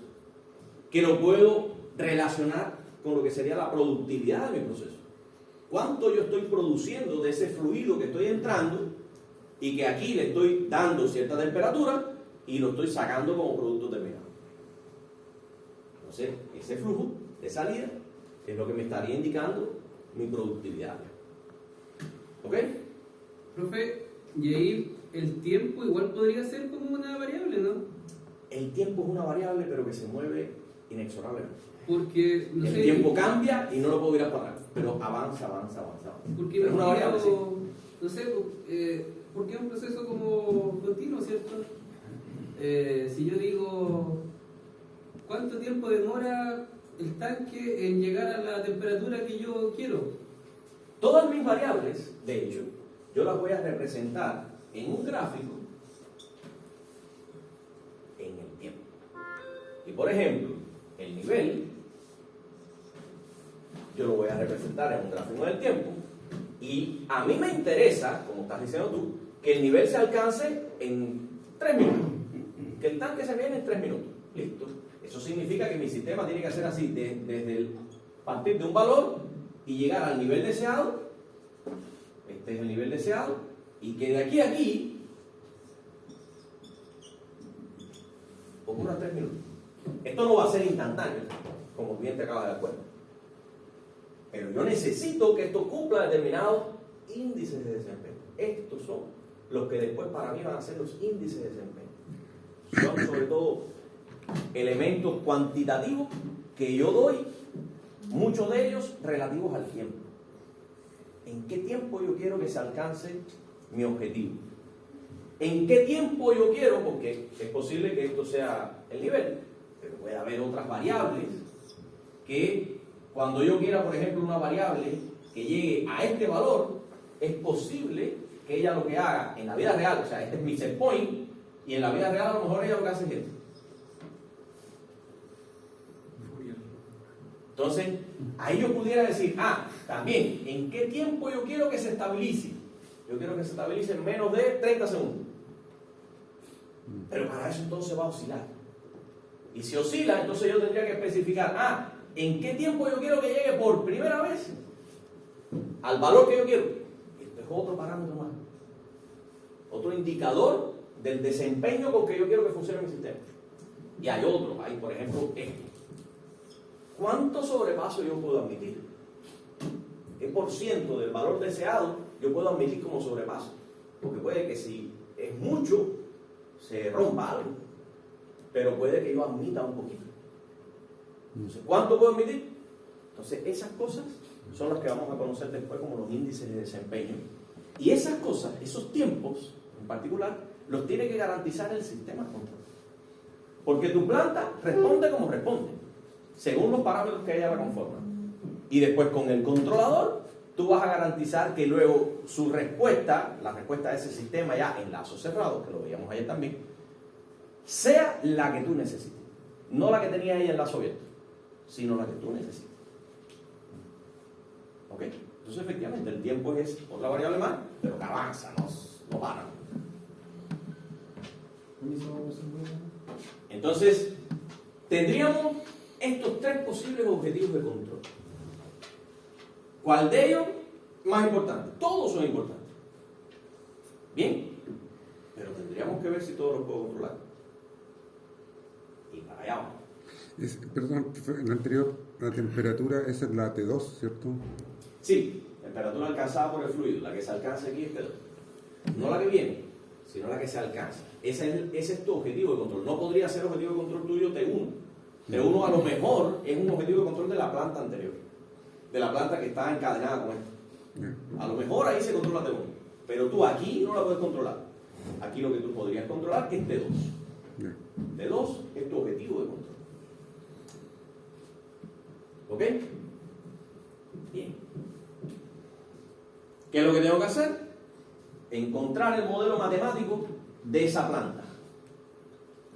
[SPEAKER 1] que lo puedo relacionar con lo que sería la productividad de mi proceso. ¿Cuánto yo estoy produciendo de ese fluido que estoy entrando y que aquí le estoy dando cierta temperatura y lo estoy sacando como producto terminado? Entonces, ese flujo de salida es lo que me estaría indicando mi productividad. ¿Ok?
[SPEAKER 7] Profe, y ahí el tiempo igual podría ser como una variable, ¿no?
[SPEAKER 1] El tiempo es una variable, pero que se mueve inexorablemente.
[SPEAKER 7] Porque, no
[SPEAKER 1] El
[SPEAKER 7] sé,
[SPEAKER 1] tiempo cambia y no lo puedo ir a parar, pero avanza.
[SPEAKER 7] porque
[SPEAKER 1] Pero es una variable, sí.
[SPEAKER 7] no sé, porque es un proceso como continuo, ¿cierto? Si yo digo, ¿cuánto tiempo demora el tanque en llegar a la temperatura que yo quiero?
[SPEAKER 1] Todas mis variables, de hecho, yo las voy a representar en un gráfico en el tiempo. Y por ejemplo, el nivel, yo lo voy a representar en un gráfico del tiempo. Y a mí me interesa, como estás diciendo tú, que el nivel se alcance en 3 minutos. Que el tanque se viene en 3 minutos. Listo. Eso significa que mi sistema tiene que hacer así, desde partir de un valor y llegar al nivel deseado. Este es el nivel deseado. Y que de aquí a aquí ocurra 3 minutos. Esto no va a ser instantáneo, como bien te acabas de dar cuenta. Pero yo necesito que esto cumpla determinados índices de desempeño. Estos son los que después para mí van a ser los índices de desempeño. Son sobre todo elementos cuantitativos que yo doy, muchos de ellos relativos al tiempo. ¿En qué tiempo yo quiero que se alcance mi objetivo? ¿En qué tiempo yo quiero? Porque es posible que esto sea el nivel, pero puede haber otras variables que cuando yo quiera, por ejemplo, una variable que llegue a este valor, es posible que ella lo que haga en la vida real, o sea, este es mi set point, y en la vida real a lo mejor ella lo que hace es esto. Entonces, ahí yo pudiera decir, también, ¿en qué tiempo yo quiero que se estabilice? Yo quiero que se estabilice en menos de 30 segundos. Pero para eso entonces va a oscilar. Y si oscila, entonces yo tendría que especificar, ¿en qué tiempo yo quiero que llegue por primera vez al valor que yo quiero? Esto es otro parámetro más. Otro indicador del desempeño con que yo quiero que funcione mi sistema. Y hay otro, hay por ejemplo esto. ¿Cuánto sobrepaso yo puedo admitir? ¿Qué por ciento del valor deseado yo puedo admitir como sobrepaso? Porque puede que si es mucho, se rompa algo. Pero puede que yo admita un poquito. Entonces, ¿cuánto puedo admitir? Entonces, esas cosas son las que vamos a conocer después como los índices de desempeño. Y esas cosas, esos tiempos en particular, los tiene que garantizar el sistema de control. Porque tu planta responde como responde, según los parámetros que ella la conforman. Y después con el controlador, tú vas a garantizar que luego su respuesta, la respuesta de ese sistema ya en lazo cerrado, que lo veíamos ayer también, sea la que tú necesites. No la que tenía ella en lazo abierto, sino la que tú necesites. ¿Ok? Entonces, efectivamente, el tiempo es otra variable más, pero que avanza, no para. Entonces, tendríamos estos 3 posibles objetivos de control. ¿Cuál de ellos más importante? Todos son importantes. Bien, pero tendríamos que ver si todos los puedo controlar. Y para allá vamos.
[SPEAKER 2] Perdón, en la anterior, la temperatura, esa es la T2, ¿cierto?
[SPEAKER 1] Sí, temperatura alcanzada por el fluido. La que se alcanza aquí es T2. No la que viene, sino la que se alcanza. Ese es tu objetivo de control. No podría ser objetivo de control tuyo T1. T1 a lo mejor es un objetivo de control de la planta anterior, de la planta que está encadenada con esta. A lo mejor ahí se controla T1, pero tú aquí no la puedes controlar. Aquí lo que tú podrías controlar es T2. T2 es tu objetivo de control. ¿Ok? Bien. ¿Qué es lo que tengo que hacer? Encontrar el modelo matemático de esa planta.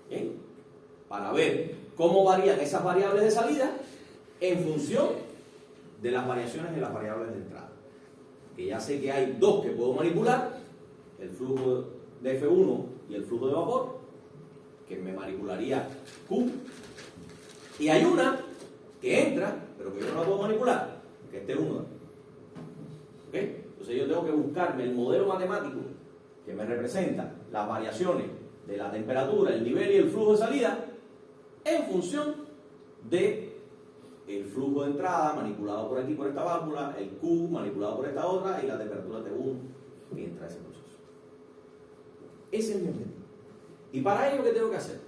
[SPEAKER 1] ¿Bien? Para ver cómo varían esas variables de salida en función de las variaciones en las variables de entrada. Que ya sé que hay 2 que puedo manipular, el flujo de F1 y el flujo de vapor, que me manipularía Q. Y hay una que entra, pero que yo no la puedo manipular, que este 1. ¿Ok? Entonces yo tengo que buscarme el modelo matemático que me representa las variaciones de la temperatura, el nivel y el flujo de salida en función de el flujo de entrada manipulado por aquí por esta válvula, el Q manipulado por esta otra y la temperatura T1 que entra a ese proceso. Ese es mi objetivo. ¿Y para ello qué tengo que hacer?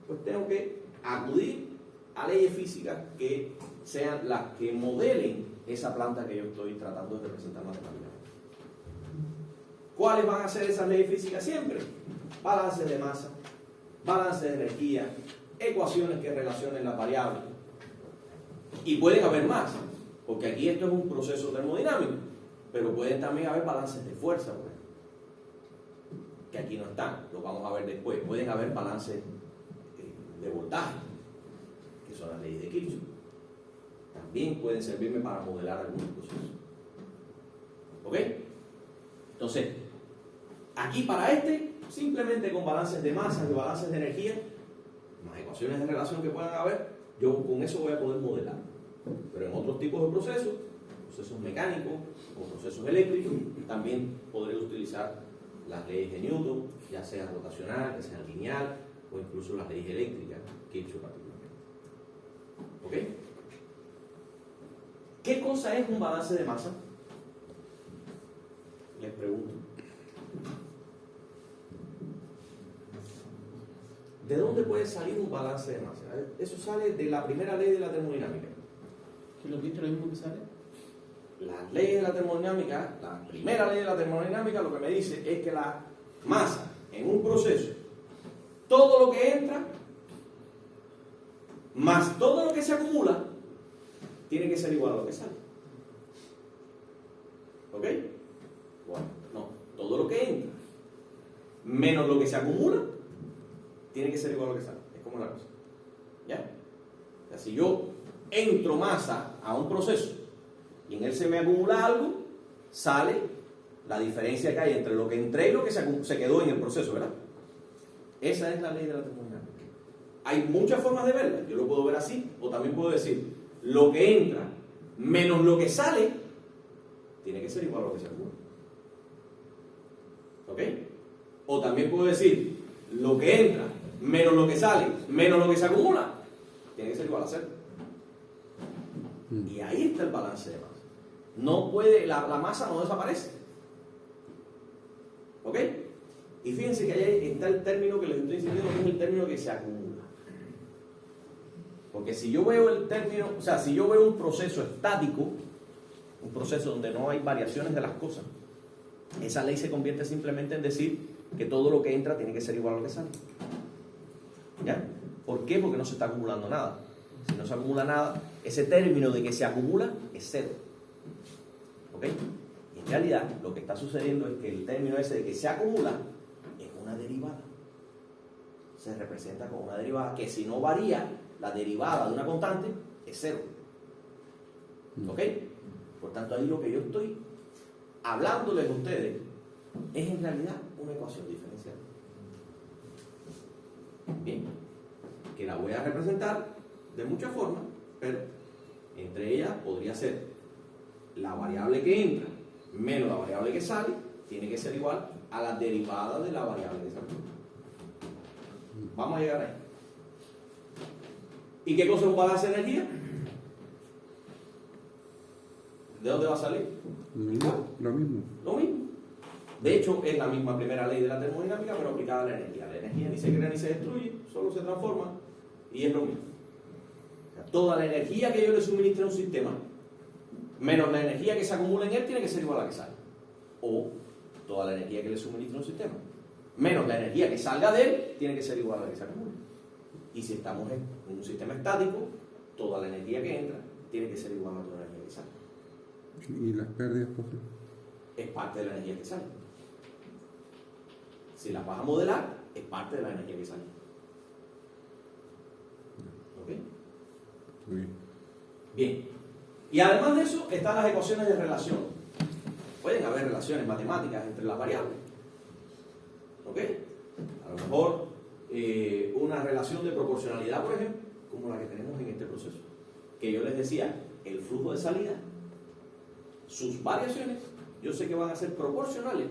[SPEAKER 1] Pues tengo que acudir a leyes físicas que sean las que modelen esa planta que yo estoy tratando de representar matemáticamente. ¿Cuáles van a ser esas leyes físicas siempre? Balances de masa, balance de energía, ecuaciones que relacionen las variables. Y pueden haber más, porque aquí esto es un proceso termodinámico, pero pueden también haber balances de fuerza, por ejemplo, que aquí no están, lo vamos a ver después. Pueden haber balances de voltaje, que son las leyes de Kirchhoff. También pueden servirme para modelar algunos procesos. ¿Ok? Entonces, aquí para simplemente con balances de masas y balances de energía, más ecuaciones de relación que puedan haber, yo con eso voy a poder modelar. Pero en otros tipos de procesos mecánicos o procesos eléctricos, también podré utilizar las leyes de Newton, ya sea rotacional, ya sea lineal, o incluso las leyes eléctricas, Kirchhoff particularmente. ¿Ok? ¿Qué cosa es un balance de masa? Les pregunto. ¿De dónde puede salir un balance de masa? Eso sale de la primera ley de la termodinámica.
[SPEAKER 5] ¿Qué es lo mismo que sale?
[SPEAKER 1] Las leyes de la termodinámica, la primera ley de la termodinámica lo que me dice es que la masa en un proceso, todo lo que entra más todo lo que se acumula, tiene que ser igual a lo que sale. ¿Ok? Bueno, no, todo lo que entra menos lo que se acumula tiene que ser igual a lo que sale. Es como la cosa. ¿Ya? O sea, si yo entro masa a un proceso y en él se me acumula algo, sale la diferencia que hay entre lo que entré y lo que se quedó en el proceso, ¿verdad? Esa es la ley de la termodinámica. Hay muchas formas de verla. Yo lo puedo ver así, o también puedo decir, lo que entra menos lo que sale tiene que ser igual a lo que se acumula. ¿Ok? O también puedo decir, lo que entra menos lo que sale menos lo que se acumula tiene que ser igual a 0. Y ahí está el balance de masa. No puede, la masa no desaparece. ¿Ok? Y fíjense que ahí está el término que les estoy diciendo, que es el término que se acumula. Porque si yo veo el término, o sea, si yo veo un proceso estático, un proceso donde no hay variaciones de las cosas, esa ley se convierte simplemente en decir que todo lo que entra tiene que ser igual a lo que sale. ¿Ya? ¿Por qué? Porque no se está acumulando nada. Si no se acumula nada, ese término de que se acumula es 0. ¿Ok? Y en realidad lo que está sucediendo es que el término ese de que se acumula es una derivada. Se representa como una derivada que si no varía, la derivada de una constante es 0. ¿Ok? Por tanto, ahí lo que yo estoy hablándoles a ustedes es en realidad una ecuación diferencial. Bien, que la voy a representar de muchas formas, pero entre ellas podría ser la variable que entra menos la variable que sale, tiene que ser igual a la derivada de la variable que sale. Vamos a llegar ahí. ¿Y qué cosa es un balance de energía? ¿De dónde va a salir?
[SPEAKER 2] Lo mismo.
[SPEAKER 1] Lo mismo. De hecho, es la misma primera ley de la termodinámica, pero aplicada a la energía. La energía ni se crea ni se destruye, solo se transforma y es lo mismo. O sea, toda la energía que yo le suministre a un sistema, menos la energía que se acumula en él, tiene que ser igual a la que sale. O toda la energía que le suministre a un sistema, menos la energía que salga de él, tiene que ser igual a la que se acumula. Y si estamos en un sistema estático, toda la energía que entra tiene que ser igual a toda la energía que sale.
[SPEAKER 2] ¿Y las pérdidas, profe?
[SPEAKER 1] Es parte de la energía que sale. Si las vas a modelar, es parte de la energía que sale. ¿Ok?
[SPEAKER 2] Muy bien.
[SPEAKER 1] Bien. Y además de eso, están las ecuaciones de relación. Pueden haber relaciones matemáticas entre las variables. ¿Ok? mejor una relación de proporcionalidad, por ejemplo, como la que tenemos en este proceso. Que yo les decía, el flujo de salida, sus variaciones, yo sé que van a ser proporcionales,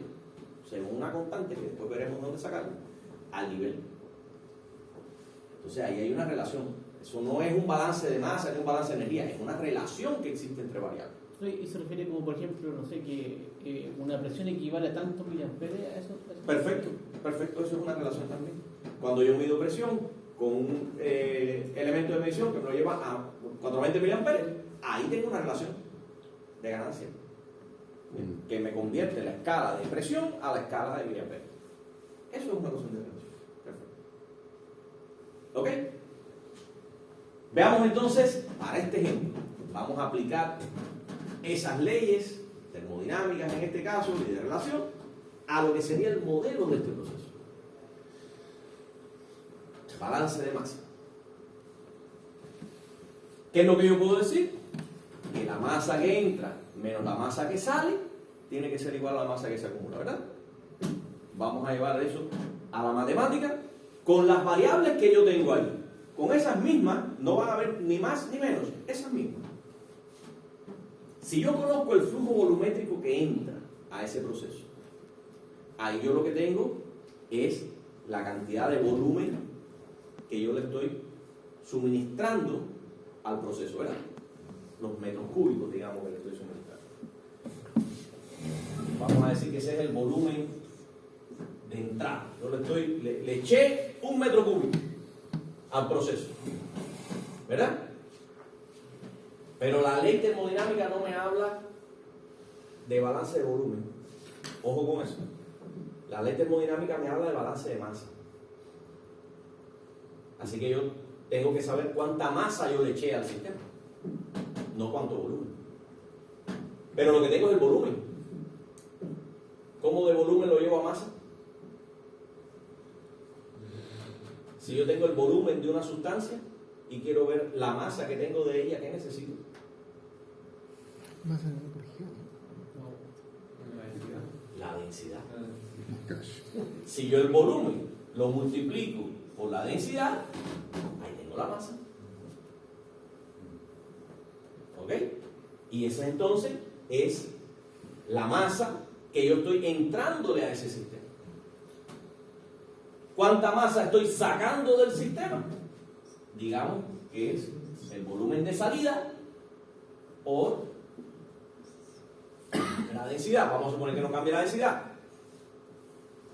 [SPEAKER 1] según una constante que después veremos dónde sacarla, al nivel. Entonces ahí hay una relación. Eso no es un balance de masa, ni un balance de energía, es una relación que existe entre variables.
[SPEAKER 5] Y se refiere como, por ejemplo, no sé, que una presión equivale a tantos miliamperes a eso.
[SPEAKER 1] Perfecto, perfecto, eso es una relación también. Cuando yo mido presión con un elemento de medición que me lo lleva a 420 mA, ahí tengo una relación de ganancia que me convierte la escala de presión a la escala de miliamperes. Eso es una relación de relación. Perfecto. ¿Ok? Veamos entonces, para este ejemplo, vamos a aplicar esas leyes termodinámicas en este caso y de relación a lo que sería el modelo de este proceso. Balance de masa. ¿Qué es lo que yo puedo decir? Que la masa que entra menos la masa que sale tiene que ser igual a la masa que se acumula, ¿verdad? Vamos a llevar eso a la matemática con las variables que yo tengo ahí. Con esas mismas no van a haber ni más ni menos, esas mismas. Si yo conozco el flujo volumétrico que entra a ese proceso, ahí yo lo que tengo es la cantidad de volumen que yo le estoy suministrando al proceso, ¿verdad? Los metros cúbicos, digamos, que le estoy suministrando. Vamos a decir que ese es el volumen de entrada. Yo le eché 1 metro cúbico al proceso, ¿verdad? Pero la ley termodinámica no me habla de balance de volumen. Ojo con eso. La ley termodinámica me habla de balance de masa. Así que yo tengo que saber cuánta masa yo le eché al sistema, no cuánto volumen. Pero lo que tengo es el volumen. ¿Cómo de volumen lo llevo a masa? Si yo tengo el volumen de una sustancia y quiero ver la masa que tengo de ella, ¿qué necesito?
[SPEAKER 2] Masa por G.
[SPEAKER 1] La densidad. Si yo el volumen lo multiplico por la densidad, ahí tengo la masa. ¿Ok? Y esa entonces es la masa que yo estoy entrándole a ese sistema. ¿Cuánta masa estoy sacando del sistema? Digamos que es el volumen de salida por la densidad. Vamos a suponer que no cambie la densidad.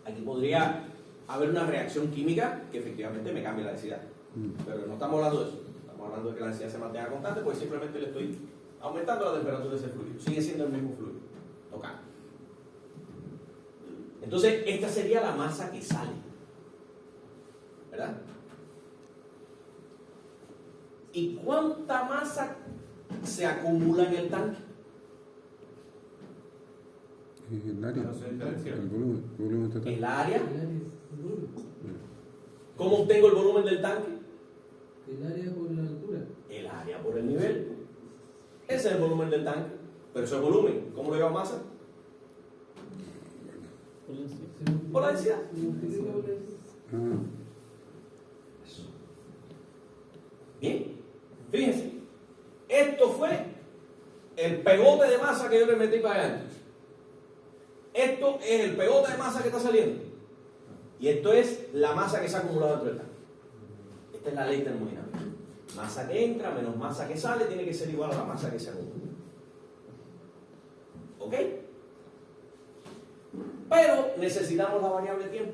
[SPEAKER 1] Aquí podría haber una reacción química que efectivamente me cambie la densidad. Pero no estamos hablando de eso. Estamos hablando de que la densidad se mantenga constante, pues simplemente le estoy aumentando la temperatura de ese fluido. Sigue siendo el mismo fluido. No cambia. Entonces, esta sería la masa que sale. ¿Verdad? ¿Y cuánta masa se acumula en el tanque?
[SPEAKER 2] El área, el volumen total.
[SPEAKER 1] El área. ¿Cómo obtengo el volumen del tanque?
[SPEAKER 7] El área por la altura.
[SPEAKER 1] El área por el nivel. Ese es el volumen del tanque. Pero ese volumen, ¿cómo lo lleva a masa? Por la densidad. Bien, fíjense, esto fue el pegote de masa que yo le metí para allá. Esto es el pegote de masa que está saliendo. Y esto es la masa que se ha acumulado dentro del tanque. Esta es la ley termodinámica. Masa que entra menos masa que sale tiene que ser igual a la masa que se acumula. ¿Ok? Pero necesitamos la variable tiempo.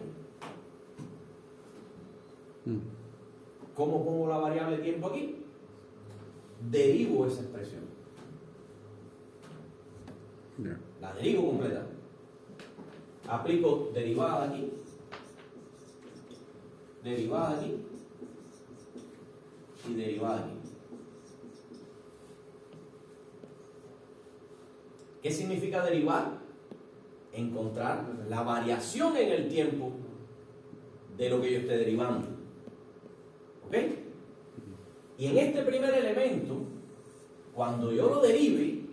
[SPEAKER 1] ¿Cómo pongo la variable tiempo aquí? Derivo esa expresión. La derivo completa. Aplico derivada aquí. Derivada aquí. Y derivada aquí. ¿Qué significa derivar? Encontrar la variación en el tiempo de lo que yo esté derivando. ¿Ok? Y en este primer elemento, cuando yo lo derive,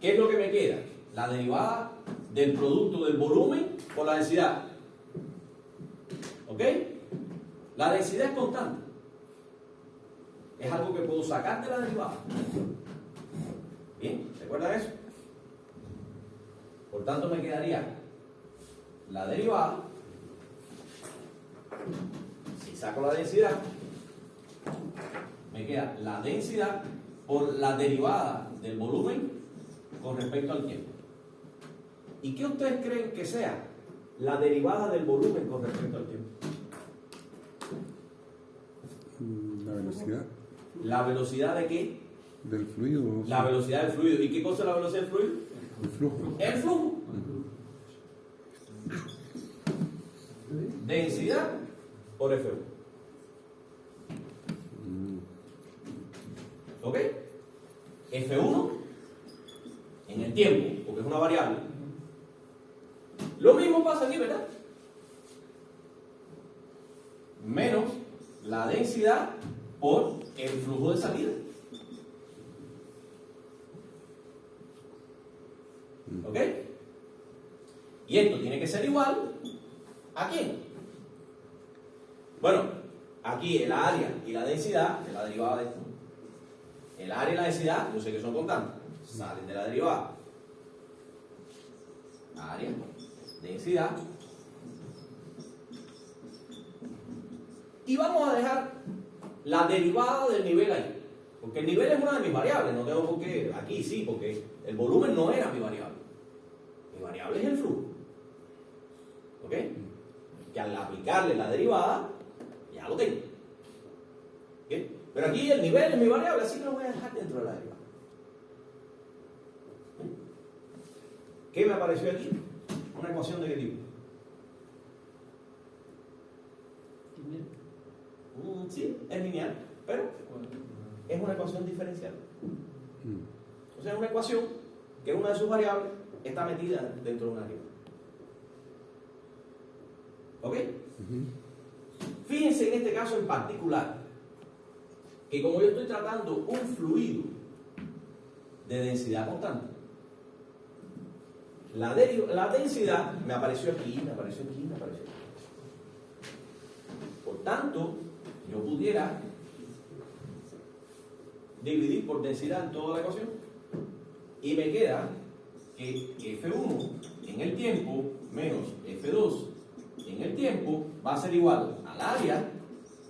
[SPEAKER 1] ¿qué es lo que me queda? La derivada del producto del volumen por la densidad. La densidad es constante. Es algo que puedo sacar de la derivada. Bien, ¿recuerdan eso? Por tanto, me quedaría la derivada. Si saco la densidad, me queda la densidad por la derivada del volumen con respecto al tiempo. ¿Y qué ustedes creen que sea la derivada del volumen con respecto al tiempo?
[SPEAKER 2] La velocidad
[SPEAKER 1] ¿La velocidad de qué?
[SPEAKER 2] del fluido.
[SPEAKER 1] La velocidad del fluido. ¿Y qué cosa es la velocidad del fluido?
[SPEAKER 2] El flujo.
[SPEAKER 1] El flujo. Densidad por F1. ¿Ok? F1 en el tiempo, porque es una variable. Lo mismo pasa aquí, ¿verdad? Menos la densidad por el flujo de salida. ¿Ok? Y esto tiene que ser igual ¿a quién? Bueno, aquí el área y la densidad es la derivada de esto. El área y la densidad, yo sé que son constantes, salen de la derivada. Área, densidad. Y vamos a dejar la derivada del nivel ahí. Porque el nivel es una de mis variables, no tengo por qué, aquí sí, porque el volumen no era mi variable. Mi variable es el flujo. ¿Ok? Que al aplicarle la derivada, ya lo tengo. ¿Ok? Pero aquí el nivel es mi variable, así que lo voy a dejar dentro de la derivada. ¿Qué me apareció aquí? ¿Una ecuación de qué tipo? Sí, es lineal, pero es una ecuación diferencial. O sea, es una ecuación que una de sus variables está metida dentro de una derivada. ¿Ok? Fíjense en este caso en particular, que como yo estoy tratando un fluido de densidad constante, la densidad me apareció aquí, me apareció aquí, me apareció aquí. Por tanto, yo pudiera dividir por densidad en toda la ecuación y me queda que F1 en el tiempo menos F2 en el tiempo va a ser igual al área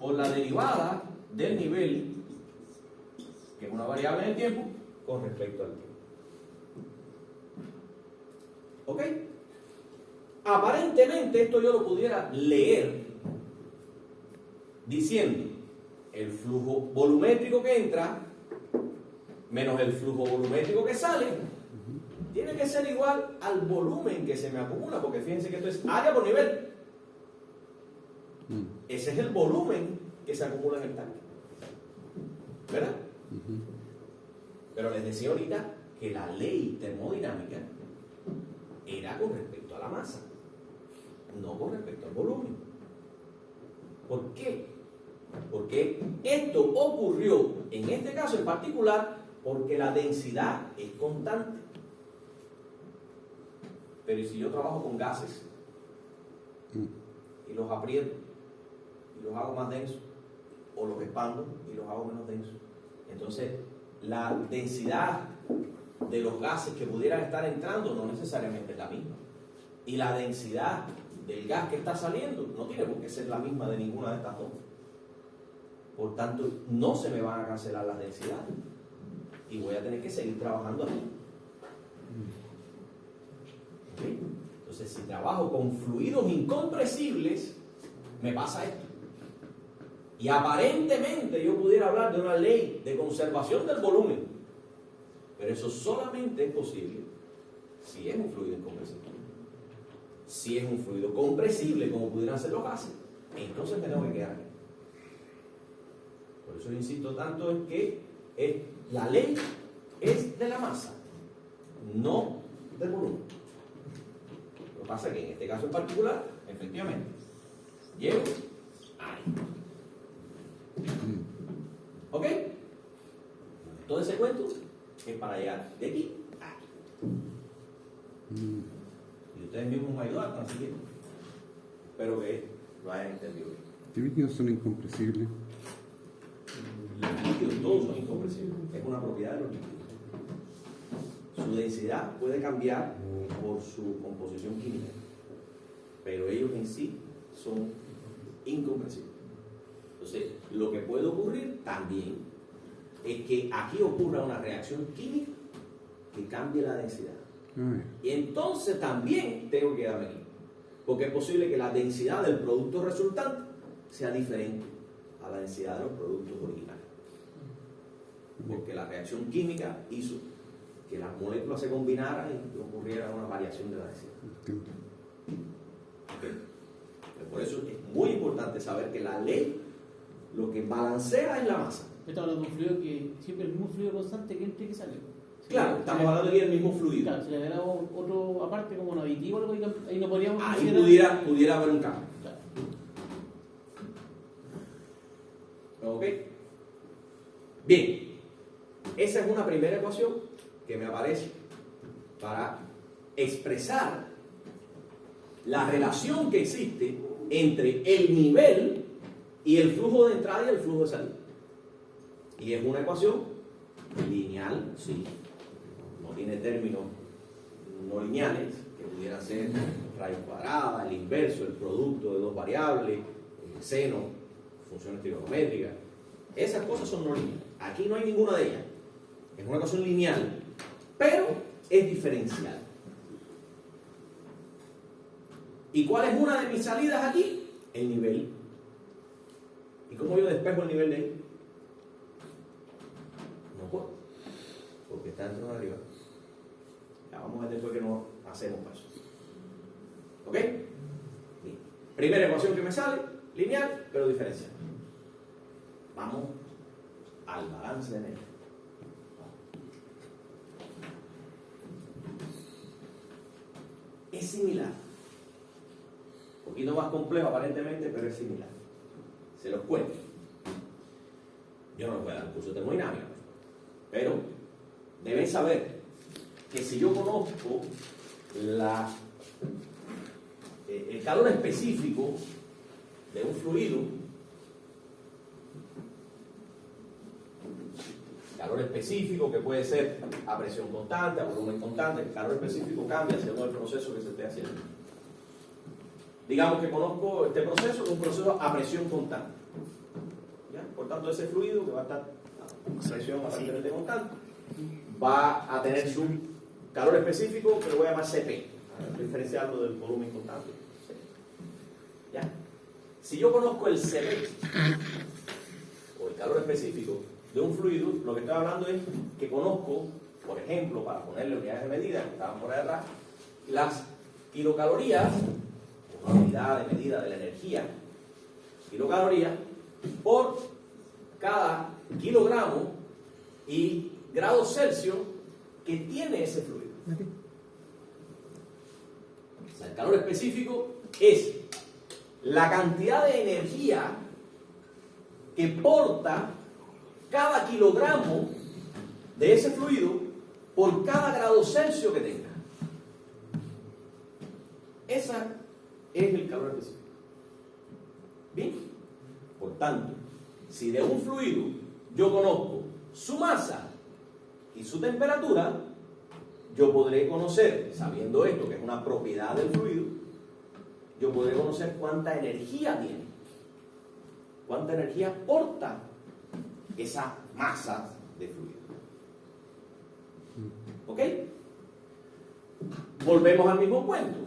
[SPEAKER 1] por la derivada del nivel, que es una variable en el tiempo, con respecto al tiempo. ¿Ok? Aparentemente esto yo lo pudiera leer diciendo el flujo volumétrico que entra menos el flujo volumétrico que sale tiene que ser igual al volumen que se me acumula, porque fíjense que esto es área por nivel. Ese es el volumen que se acumula en el tanque, ¿verdad? Pero les decía ahorita que la ley termodinámica era con respecto a la masa, no con respecto al volumen. ¿Por qué? Porque esto ocurrió en este caso en particular porque la densidad es constante. Pero ¿y si yo trabajo con gases y los aprieto y los hago más densos, o los expando y los hago menos densos? Entonces la densidad de los gases que pudieran estar entrando no necesariamente es la misma, y la densidad del gas que está saliendo no tiene por qué ser la misma de ninguna de estas dos. Por tanto, no se me van a cancelar las densidades y voy a tener que seguir trabajando aquí. ¿Okay? Entonces, si trabajo con fluidos incompresibles, me pasa esto. Y aparentemente yo pudiera hablar de una ley de conservación del volumen, pero eso solamente es posible si es un fluido incompresible. Si es un fluido compresible, como pudieran ser los gases, entonces me tengo que quedar aquí. Por eso insisto tanto en que la ley es de la masa, no del volumen. Lo que pasa es que en este caso en particular, efectivamente, llego ahí. ¿Ok? Todo ese cuento es para llegar de aquí a aquí. Y ustedes mismos me ayudaron, así que espero que lo hayan entendido bien.
[SPEAKER 2] líquidos son incompresibles.
[SPEAKER 1] Los líquidos todos son incompresibles. Es una propiedad de los líquidos. Su densidad puede cambiar por su composición química, pero ellos en sí son incompresibles. Entonces, lo que puede ocurrir también es que aquí ocurra una reacción química que cambie la densidad. Y entonces también tengo que quedarme aquí, porque es posible que la densidad del producto resultante sea diferente a la densidad de los productos originales, porque la reacción química hizo que las moléculas se combinaran y ocurriera una variación de la densidad. Okay. Por eso es muy importante saber que la ley lo que balancea es la masa.
[SPEAKER 5] Estamos hablando de un fluido que siempre el mismo fluido constante que entra y que sale.
[SPEAKER 1] Claro, estamos hablando aquí del mismo fluido.
[SPEAKER 5] Claro, si le agregamos otro aparte como un aditivo, algo, ahí no podríamos
[SPEAKER 1] Ahí
[SPEAKER 5] considerar-
[SPEAKER 1] pudiera haber un cambio.
[SPEAKER 5] Claro.
[SPEAKER 1] ¿Ok? Bien, esa es una primera ecuación que me aparece para expresar la relación que existe entre el nivel y el flujo de entrada y el flujo de salida. Y es una ecuación lineal, sí. No tiene términos no lineales, que pudieran ser raíz cuadrada, el inverso, el producto de dos variables, el seno, funciones trigonométricas. Esas cosas son no lineales. Aquí no hay ninguna de ellas. Es una ecuación lineal, pero es diferencial. ¿Y cuál es una de mis salidas aquí? El nivel. ¿Y cómo yo despejo el nivel de ahí? No puedo, porque está dentro de arriba. Ya vamos a ver después que no hacemos paso. ¿Ok? Bien. Primera ecuación que me sale, lineal, pero diferencial. Vamos al balance de energía. Es similar. Un poquito más complejo aparentemente, pero es similar. Se los cuento. Yo no les voy a dar un curso de termodinámica, pero deben saber que si yo conozco el calor específico de un fluido, calor específico que puede ser a presión constante, a volumen constante, el calor específico cambia según el proceso que se esté haciendo. Digamos que conozco este proceso, un proceso a presión constante. ¿Ya? Por tanto, ese fluido que va a estar a presión aparentemente constante va a tener su calor específico que lo voy a llamar CP, a diferenciarlo del volumen constante. ¿Ya? Si yo conozco el CP o el calor específico de un fluido, lo que estoy hablando es que conozco, por ejemplo, para ponerle unidades de medida que estaban por ahí atrás, las kilocalorías, una unidad de medida de la energía, kilocalorías, por cada kilogramo y grados Celsius que tiene ese fluido. O sea, el calor específico es la cantidad de energía que porta cada kilogramo de ese fluido por cada grado Celsius que tenga. Esa es el calor específico. Bien, por tanto, si de un fluido yo conozco su masa y su temperatura, yo podré conocer, sabiendo esto, que es una propiedad del fluido, yo podré conocer cuánta energía tiene, cuánta energía porta esa masa de fluido. ¿Ok? Volvemos al mismo cuento.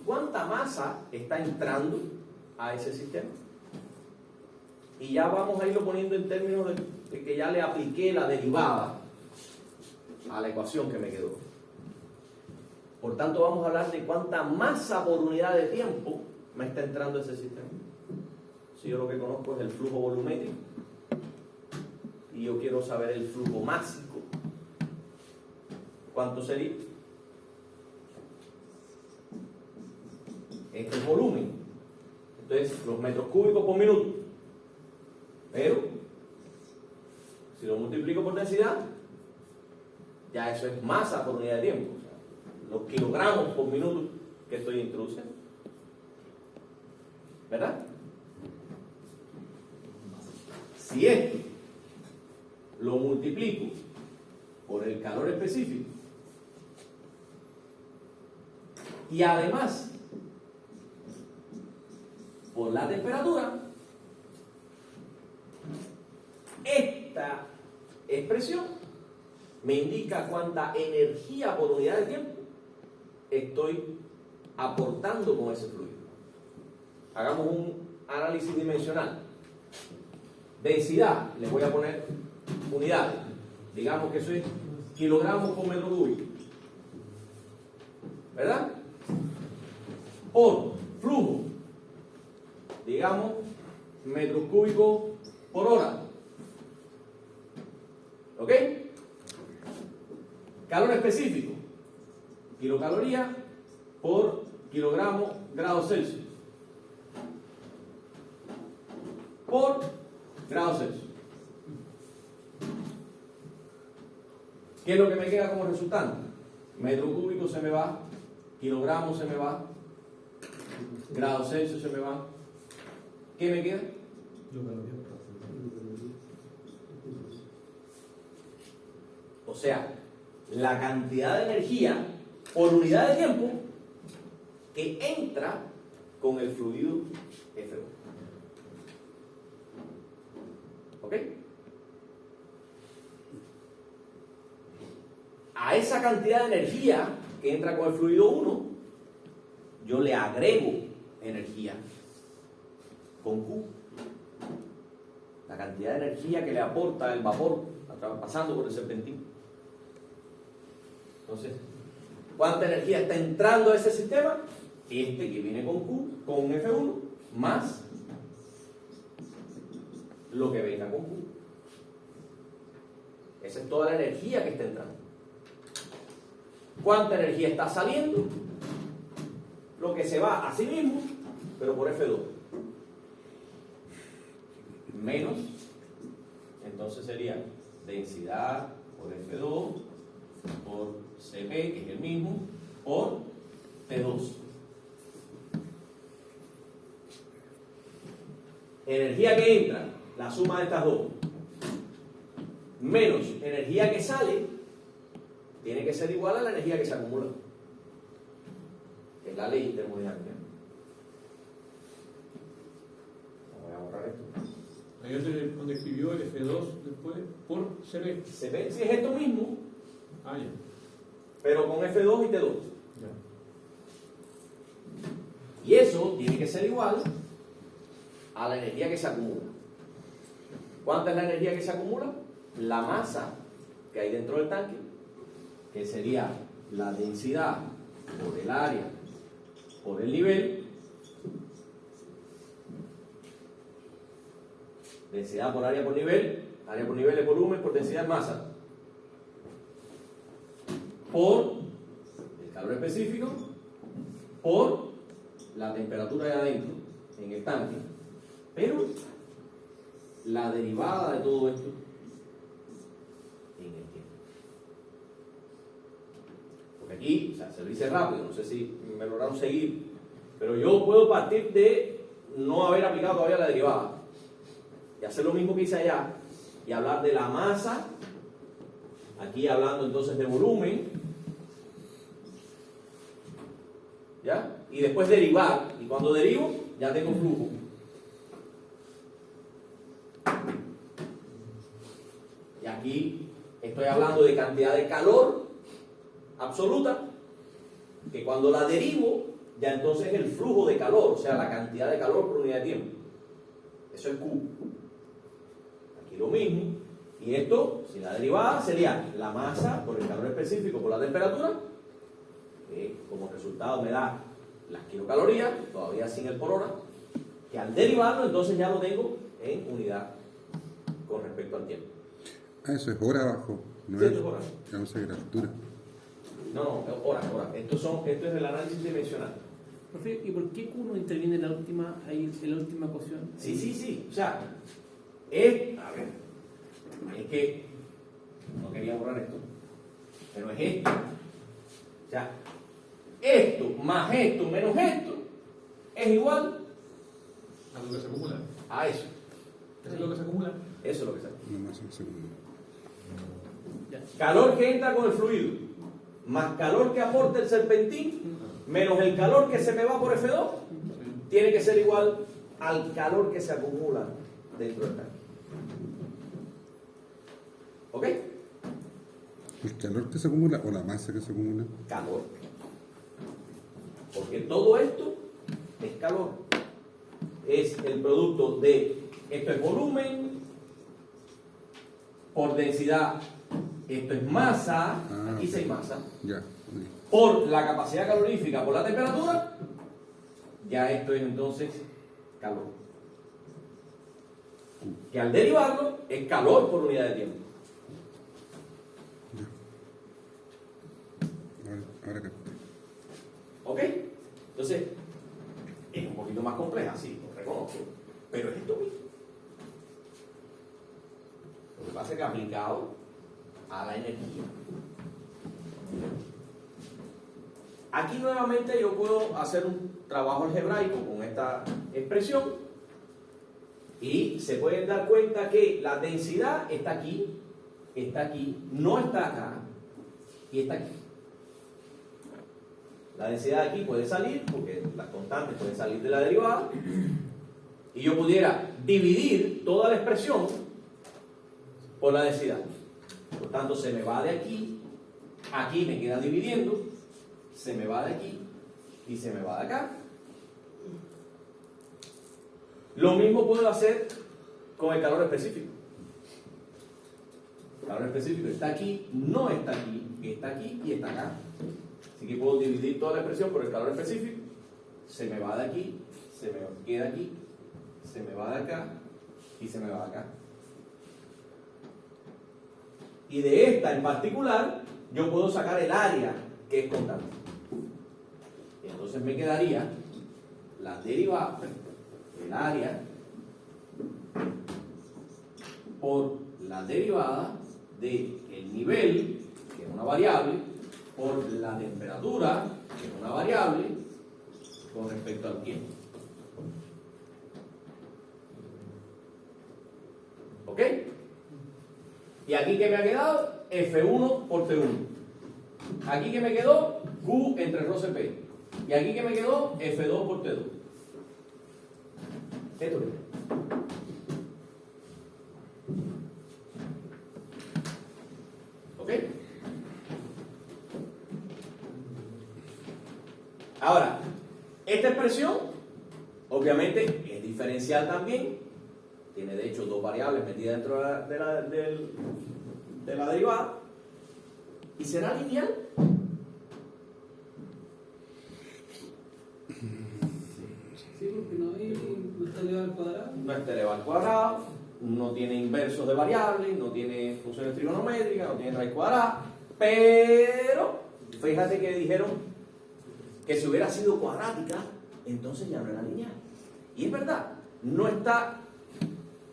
[SPEAKER 1] ¿Cuánta masa está entrando a ese sistema? Y ya vamos a irlo poniendo en términos de que ya le apliqué la derivada a la ecuación que me quedó. Por tanto, vamos a hablar de cuánta masa por unidad de tiempo me está entrando a ese sistema. Si yo lo que conozco es el flujo volumétrico y yo quiero saber el flujo másico, ¿cuánto sería? Este es volumen. Entonces, los metros cúbicos por minuto. Pero, si lo multiplico por densidad, ya eso es masa por unidad de tiempo. O sea, los kilogramos por minuto que estoy introduciendo. ¿Verdad? Si esto lo multiplico por el calor específico y además por la temperatura, esta expresión me indica cuánta energía por unidad de tiempo estoy aportando con ese fluido. Hagamos un análisis dimensional. Densidad, le voy a poner unidades. Digamos que eso es kilogramos por metro cúbico. ¿Verdad? Por flujo, digamos metros cúbicos por hora. ¿Ok? Calor específico, kilocalorías por kilogramo grados Celsius por grados Celsius. ¿Qué es lo que me queda como resultante? Metro cúbico se me va, kilogramos se me va, grados Celsius se me va. ¿Qué me queda? O sea, la cantidad de energía por unidad de tiempo que entra con el fluido F2. ¿Ok? A esa cantidad de energía que entra con el fluido 1, yo le agrego energía con Q. La cantidad de energía que le aporta el vapor pasando por el serpentín. Entonces, ¿cuánta energía está entrando a ese sistema? Este que viene con Q, con F1, más lo que venga con Q. Esa es toda la energía que está entrando. ¿Cuánta energía está saliendo? Lo que se va a sí mismo, pero por F2. Menos, entonces sería densidad por F2 por Cp, que es el mismo, por T2. Energía que entra, la suma de estas dos, menos energía que sale, tiene que ser igual a la energía que se acumula, que es la ley termodinámica. Voy a borrar esto.
[SPEAKER 6] Ahí donde escribió el F2 después por Cp.
[SPEAKER 1] Cp, si es esto mismo,
[SPEAKER 6] Ah, ya.
[SPEAKER 1] pero con F2 y T2.
[SPEAKER 6] Ya.
[SPEAKER 1] Y eso tiene que ser igual a la energía que se acumula. ¿Cuánta es la energía que se acumula? La masa que hay dentro del tanque, que sería la densidad por el área por el nivel, densidad por área por nivel es volumen por densidad es masa, por el calor específico, por la temperatura de adentro en el tanque, pero la derivada de todo esto en el tiempo. Porque aquí, o sea, se lo hice rápido, no sé si me lograron seguir, pero yo puedo partir de no haber aplicado todavía la derivada y hacer lo mismo que hice allá y hablar de la masa, aquí hablando entonces de volumen, ¿ya? Y después derivar, y cuando derivo ya tengo flujo. Y aquí estoy hablando de cantidad de calor absoluta, que cuando la derivo ya entonces el flujo de calor, o sea la cantidad de calor por unidad de tiempo, eso es Q. Aquí lo mismo, y esto, si la derivada sería la masa por el calor específico por la temperatura, que como resultado me da las kilocalorías, todavía sin el por hora, que al derivarlo entonces ya lo tengo en unidad con respecto al tiempo.
[SPEAKER 2] Ah, eso es hora abajo, no
[SPEAKER 1] Sí,
[SPEAKER 2] es
[SPEAKER 1] esto es hora.
[SPEAKER 2] vamos a ver altura.
[SPEAKER 1] No, hora. Esto es el análisis dimensional.
[SPEAKER 5] Profe, ¿y por qué Q no interviene en la última ecuación?
[SPEAKER 1] Sí. O sea, a ver, es que no quería borrar esto, pero es esto. O sea, esto más esto menos esto es igual
[SPEAKER 6] A lo que se acumula.
[SPEAKER 1] a eso.
[SPEAKER 6] Eso es lo que se acumula.
[SPEAKER 1] Eso es lo que sale.
[SPEAKER 2] Una masa segunda.
[SPEAKER 1] Calor que entra con el fluido, más calor que aporta el serpentín, menos el calor que se me va por F2, tiene que ser igual al calor que se acumula dentro del tanque. ¿Ok?
[SPEAKER 2] ¿El calor que se acumula o la masa que se acumula?
[SPEAKER 1] Calor. Porque todo esto es calor. Es el producto de, esto es volumen, por densidad, esto es masa, aquí sí hay masa,
[SPEAKER 2] Ya.
[SPEAKER 1] por la capacidad calorífica, por la temperatura, ya esto es entonces calor. Que al derivarlo es calor por unidad de tiempo.
[SPEAKER 2] Ahora capté.
[SPEAKER 1] ¿Ok? Entonces, es un poquito más compleja, sí, lo reconozco, pero es esto mismo. Lo que pasa es que aplicado a la energía. Aquí nuevamente yo puedo hacer un trabajo algebraico con esta expresión y se pueden dar cuenta que la densidad está aquí, no está acá y está aquí. La densidad de aquí puede salir, porque las constantes pueden salir de la derivada, y yo pudiera dividir toda la expresión por la densidad. Por tanto, se me va de aquí, aquí me queda dividiendo, se me va de aquí y se me va de acá. Lo mismo puedo hacer con el calor específico. El calor específico está aquí, no está aquí y está acá. Así que puedo dividir toda la expresión por el calor específico. Se me va de aquí, se me queda aquí, se me va de acá y se me va de acá. Y de esta en particular, yo puedo sacar el área que es constante. Y entonces me quedaría la derivada, el área, por la derivada del nivel, que es una variable, por la temperatura, que es una variable, con respecto al tiempo. ¿Ok? Y aquí que me ha quedado F1 por T1. Aquí que me quedó Q entre ρ CP. Y aquí que me quedó F2 por T2. Esto es. ¿Ok? Ahora, esta expresión obviamente es diferencial también. Tiene de hecho dos variables metidas dentro de la derivada. ¿Y será lineal?
[SPEAKER 7] Sí, porque no está elevado al cuadrado.
[SPEAKER 1] No está elevado al cuadrado, no tiene inversos de variables, no tiene funciones trigonométricas, no tiene raíz cuadrada, pero fíjate que dijeron que si hubiera sido cuadrática, entonces ya no era lineal. Y es verdad, no está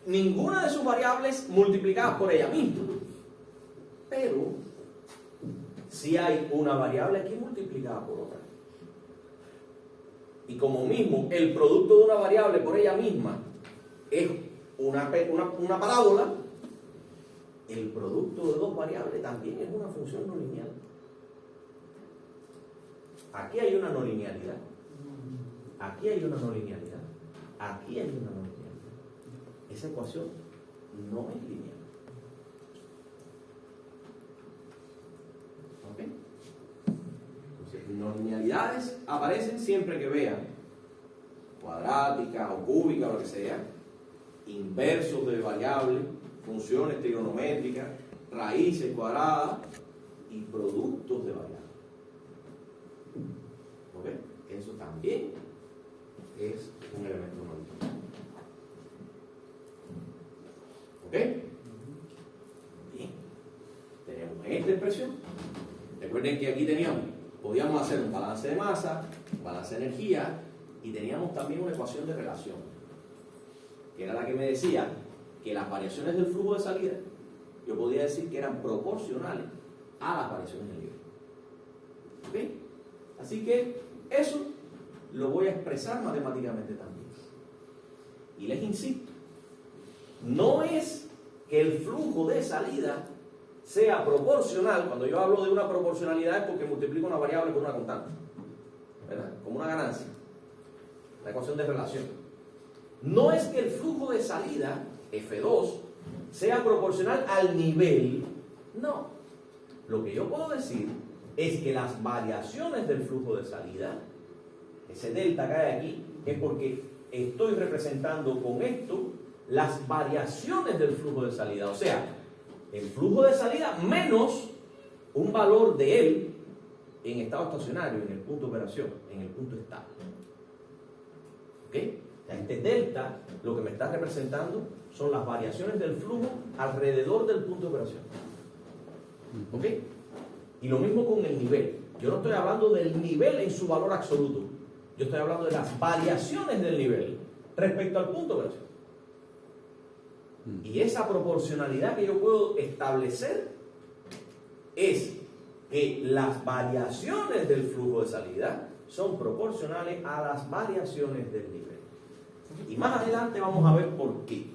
[SPEAKER 1] ninguna de sus variables multiplicadas por ella misma, pero sí hay una variable aquí multiplicada por otra. Y como mismo el producto de una variable por ella misma es una parábola, el producto de dos variables también es una función no lineal. Aquí hay una no linealidad, aquí hay una no linealidad, aquí hay una no linealidad. Esa ecuación no es lineal. ¿Ok? Entonces, no linealidades aparecen siempre que vean cuadrática o cúbica o lo que sea, inversos de variables, funciones trigonométricas, raíces cuadradas y productos de variables. ¿Ok? Eso también es un elemento no lineal. ¿Ok? Bien. Tenemos esta expresión. Recuerden que aquí podíamos hacer un balance de masa, un balance de energía, y teníamos también una ecuación de relación, que era la que me decía que las variaciones del flujo de salida, yo podía decir que eran proporcionales a las variaciones del nivel. ¿Ok? Así que eso lo voy a expresar matemáticamente también. Y les insisto, no es que el flujo de salida sea proporcional. Cuando yo hablo de una proporcionalidad es porque multiplico una variable con una constante, ¿verdad? Como una ganancia, la ecuación de relación. No es que el flujo de salida, F2, sea proporcional al nivel, no. Lo que yo puedo decir es que las variaciones del flujo de salida, ese delta que hay aquí, es porque estoy representando con esto las variaciones del flujo de salida. O sea, el flujo de salida menos un valor de él en estado estacionario, en el punto de operación, en el punto estable. ¿Ok? O sea, este delta lo que me está representando son las variaciones del flujo alrededor del punto de operación. ¿Ok? Y lo mismo con el nivel. Yo no estoy hablando del nivel en su valor absoluto. Yo estoy hablando de las variaciones del nivel respecto al punto de operación. Y esa proporcionalidad que yo puedo establecer es que las variaciones del flujo de salida son proporcionales a las variaciones del nivel. Y más adelante vamos a ver por qué.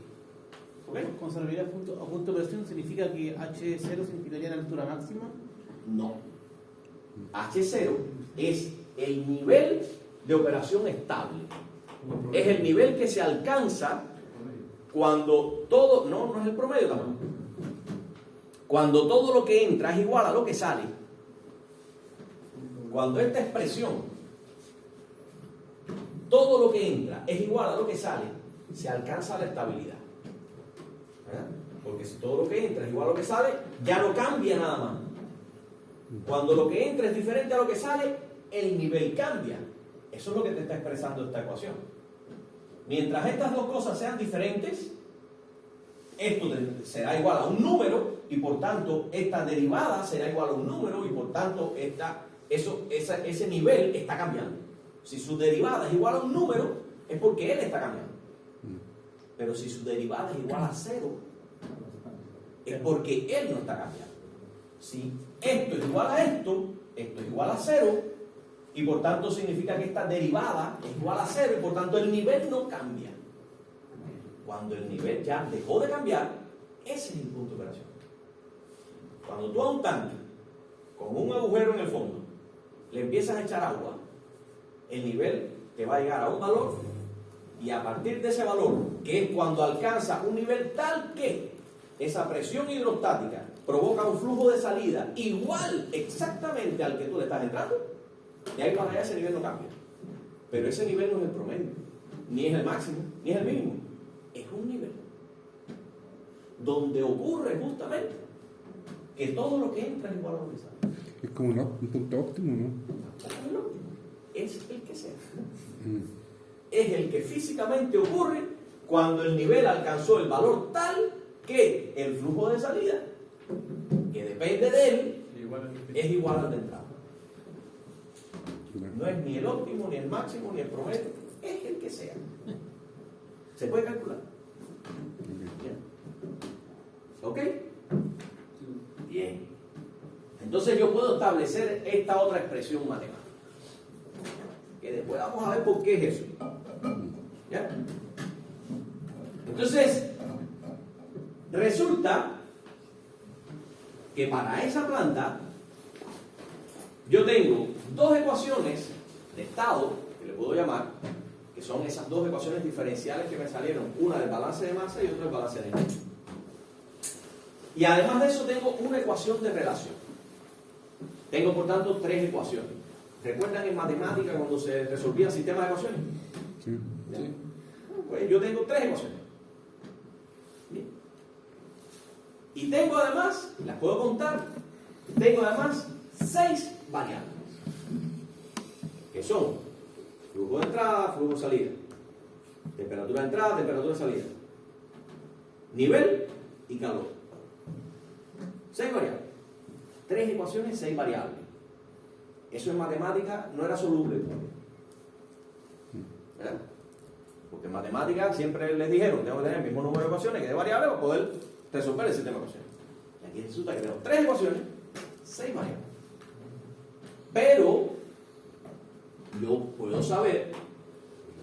[SPEAKER 1] ¿Okay?
[SPEAKER 5] Conservaría a punto de operación significa que H0 significaría la altura máxima.
[SPEAKER 1] No. H0 es el nivel de operación estable. Es el nivel que se alcanza cuando todo, no es el promedio tampoco. Cuando todo lo que entra es igual a lo que sale. Cuando esta expresión, todo lo que entra es igual a lo que sale, se alcanza la estabilidad. ¿Verdad? Porque si todo lo que entra es igual a lo que sale, ya no cambia nada más. Cuando lo que entra es diferente a lo que sale, el nivel cambia. Eso es lo que te está expresando esta ecuación. Mientras estas dos cosas sean diferentes, esto será igual a un número y por tanto esta derivada será igual a un número y por tanto ese nivel está cambiando. Si su derivada es igual a un número, es porque él está cambiando. Pero si su derivada es igual a 0, es porque él no está cambiando. Si esto es igual a esto es igual a 0, y por tanto significa que esta derivada es igual a 0 y por tanto el nivel no cambia. Cuando el nivel ya dejó de cambiar, ese es el punto de operación. Cuando tú a un tanque con un agujero en el fondo le empiezas a echar agua, el nivel te va a llegar a un valor y a partir de ese valor, que es cuando alcanza un nivel tal que esa presión hidrostática provoca un flujo de salida igual exactamente al que tú le estás entrando, de ahí para allá ese nivel no cambia. Pero ese nivel no es el promedio, ni es el máximo, ni es el mínimo. Es un nivel donde ocurre justamente que todo lo que entra es igual a lo que sale.
[SPEAKER 2] Es como un punto óptimo, ¿no?
[SPEAKER 1] El óptimo es el que sea. Es el que físicamente ocurre cuando el nivel alcanzó el valor tal que el flujo de salida, que depende de él, es igual al de entrada. No es ni el óptimo, ni el máximo, ni el promedio, es el que sea. ¿Se puede calcular? Bien. ¿Ok? Bien. Entonces yo puedo establecer esta otra expresión matemática. Que después vamos a ver por qué es eso. ¿Ya? Entonces, resulta que para esa planta yo tengo dos ecuaciones de estado, que le puedo llamar, que son esas dos ecuaciones diferenciales que me salieron, una del balance de masa y otra del balance de energía. Y además de eso tengo una ecuación de relación. Tengo por tanto tres ecuaciones. ¿Recuerdan en matemática cuando se resolvía el sistema de ecuaciones?
[SPEAKER 2] Sí.
[SPEAKER 1] Sí. Pues yo tengo tres ecuaciones. Bien. Y tengo además, las puedo contar, tengo además 6 variables. Que son flujo de entrada, flujo de salida, temperatura de entrada, temperatura de salida, nivel y calor. 6 variables. 3 ecuaciones, 6 variables. Eso en matemática no era soluble. ¿Verdad? Porque en matemática siempre les dijeron, tengo que tener el mismo número de ecuaciones que de variables para poder resolver el sistema de ecuaciones. Y aquí resulta que tengo 3 ecuaciones, 6 variables. Pero yo puedo saber,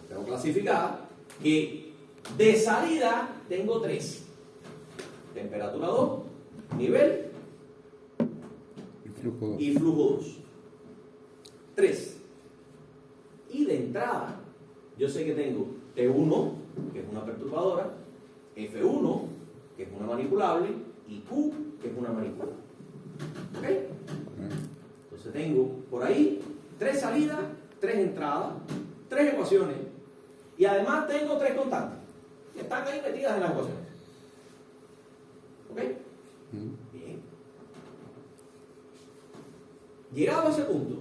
[SPEAKER 1] tengo clasificada, que de salida tengo 3. temperatura 2, nivel
[SPEAKER 2] El flujo 2.
[SPEAKER 1] y flujo 2. 3. Y de entrada, yo sé que tengo T1, que es una perturbadora, F1, que es una manipulable, y Q, que es una manipulable. ¿Ok? Entonces tengo por ahí 3 salidas, 3 entradas, 3 ecuaciones, y además tengo 3 constantes, que están ahí metidas en las ecuaciones. ¿Ok? Bien. Llegado a ese punto,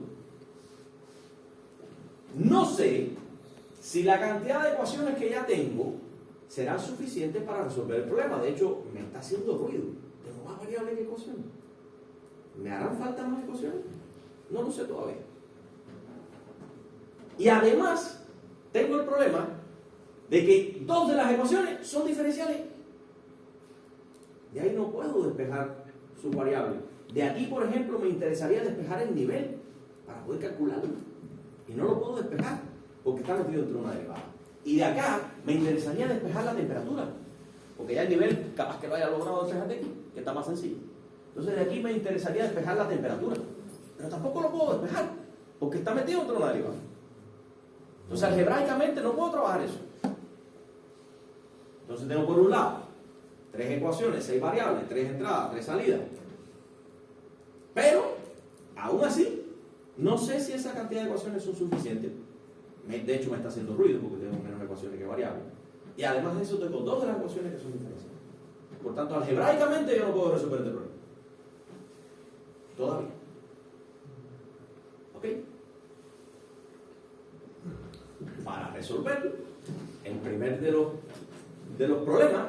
[SPEAKER 1] no sé si la cantidad de ecuaciones que ya tengo serán suficientes para resolver el problema. De hecho, me está haciendo ruido. Tengo más variables que ecuaciones. ¿Me harán falta más ecuaciones? No lo sé todavía. Y además, tengo el problema de que 2 de las ecuaciones son diferenciales. De ahí no puedo despejar sus variables. De aquí, por ejemplo, me interesaría despejar el nivel para poder calcularlo. Y no lo puedo despejar porque está metido dentro de una derivada. Y de acá me interesaría despejar la temperatura, porque ya el nivel capaz que lo haya logrado despejar de aquí, que está más sencillo. Entonces de aquí me interesaría despejar la temperatura, pero tampoco lo puedo despejar porque está metido dentro de una derivada. Entonces algebraicamente no puedo trabajar eso. Entonces tengo por un lado 3 ecuaciones, 6 variables, 3 entradas, 3 salidas. Pero aún así no sé si esa cantidad de ecuaciones son suficientes. De hecho me está haciendo ruido porque tengo menos ecuaciones que variables. Y además de eso tengo 2 de las ecuaciones que son diferenciales. Por tanto, algebraicamente yo no puedo resolver este problema. Todavía. ¿Ok? Para resolverlo, el primer de los problemas,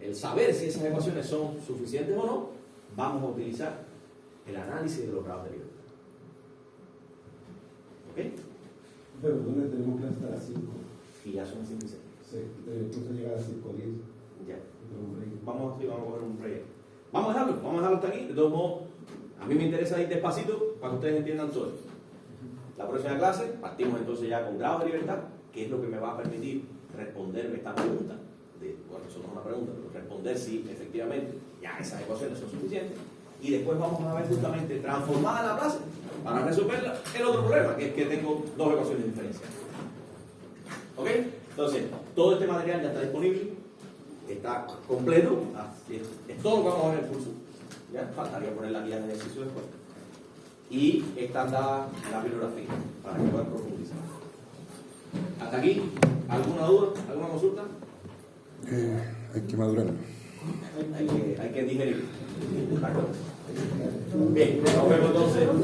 [SPEAKER 1] el saber si esas ecuaciones son suficientes o no, vamos a utilizar el análisis de los grados de libertad. ¿Ok?
[SPEAKER 8] Pero ¿dónde tenemos clase hasta las 5?
[SPEAKER 1] Y ya son 5 y 6.
[SPEAKER 8] Sí, entonces llegar a 5 10.
[SPEAKER 1] Ya. Vamos a coger un break. Vamos a dejarlo hasta aquí. De todos modos, a mí me interesa ir despacito para que ustedes entiendan todo esto. La próxima clase partimos entonces ya con grado de libertad, que es lo que me va a permitir responderme esta pregunta. Bueno, eso no es una pregunta, pero responder si efectivamente ya esas ecuaciones son suficientes. Y después vamos a ver justamente transformada la clase para resolver el otro problema, que es que tengo 2 ecuaciones diferenciales. ¿Ok? Entonces, todo este material ya está disponible, está completo, es todo lo que vamos a ver en el curso. Ya faltaría poner la guía de ejercicio después. Y está dada la bibliografía para que puedan profundizar. Hasta aquí, ¿alguna duda? ¿Alguna consulta?
[SPEAKER 2] Hay que madurarlo.
[SPEAKER 1] Hay que digerir. Bien, nos vemos entonces.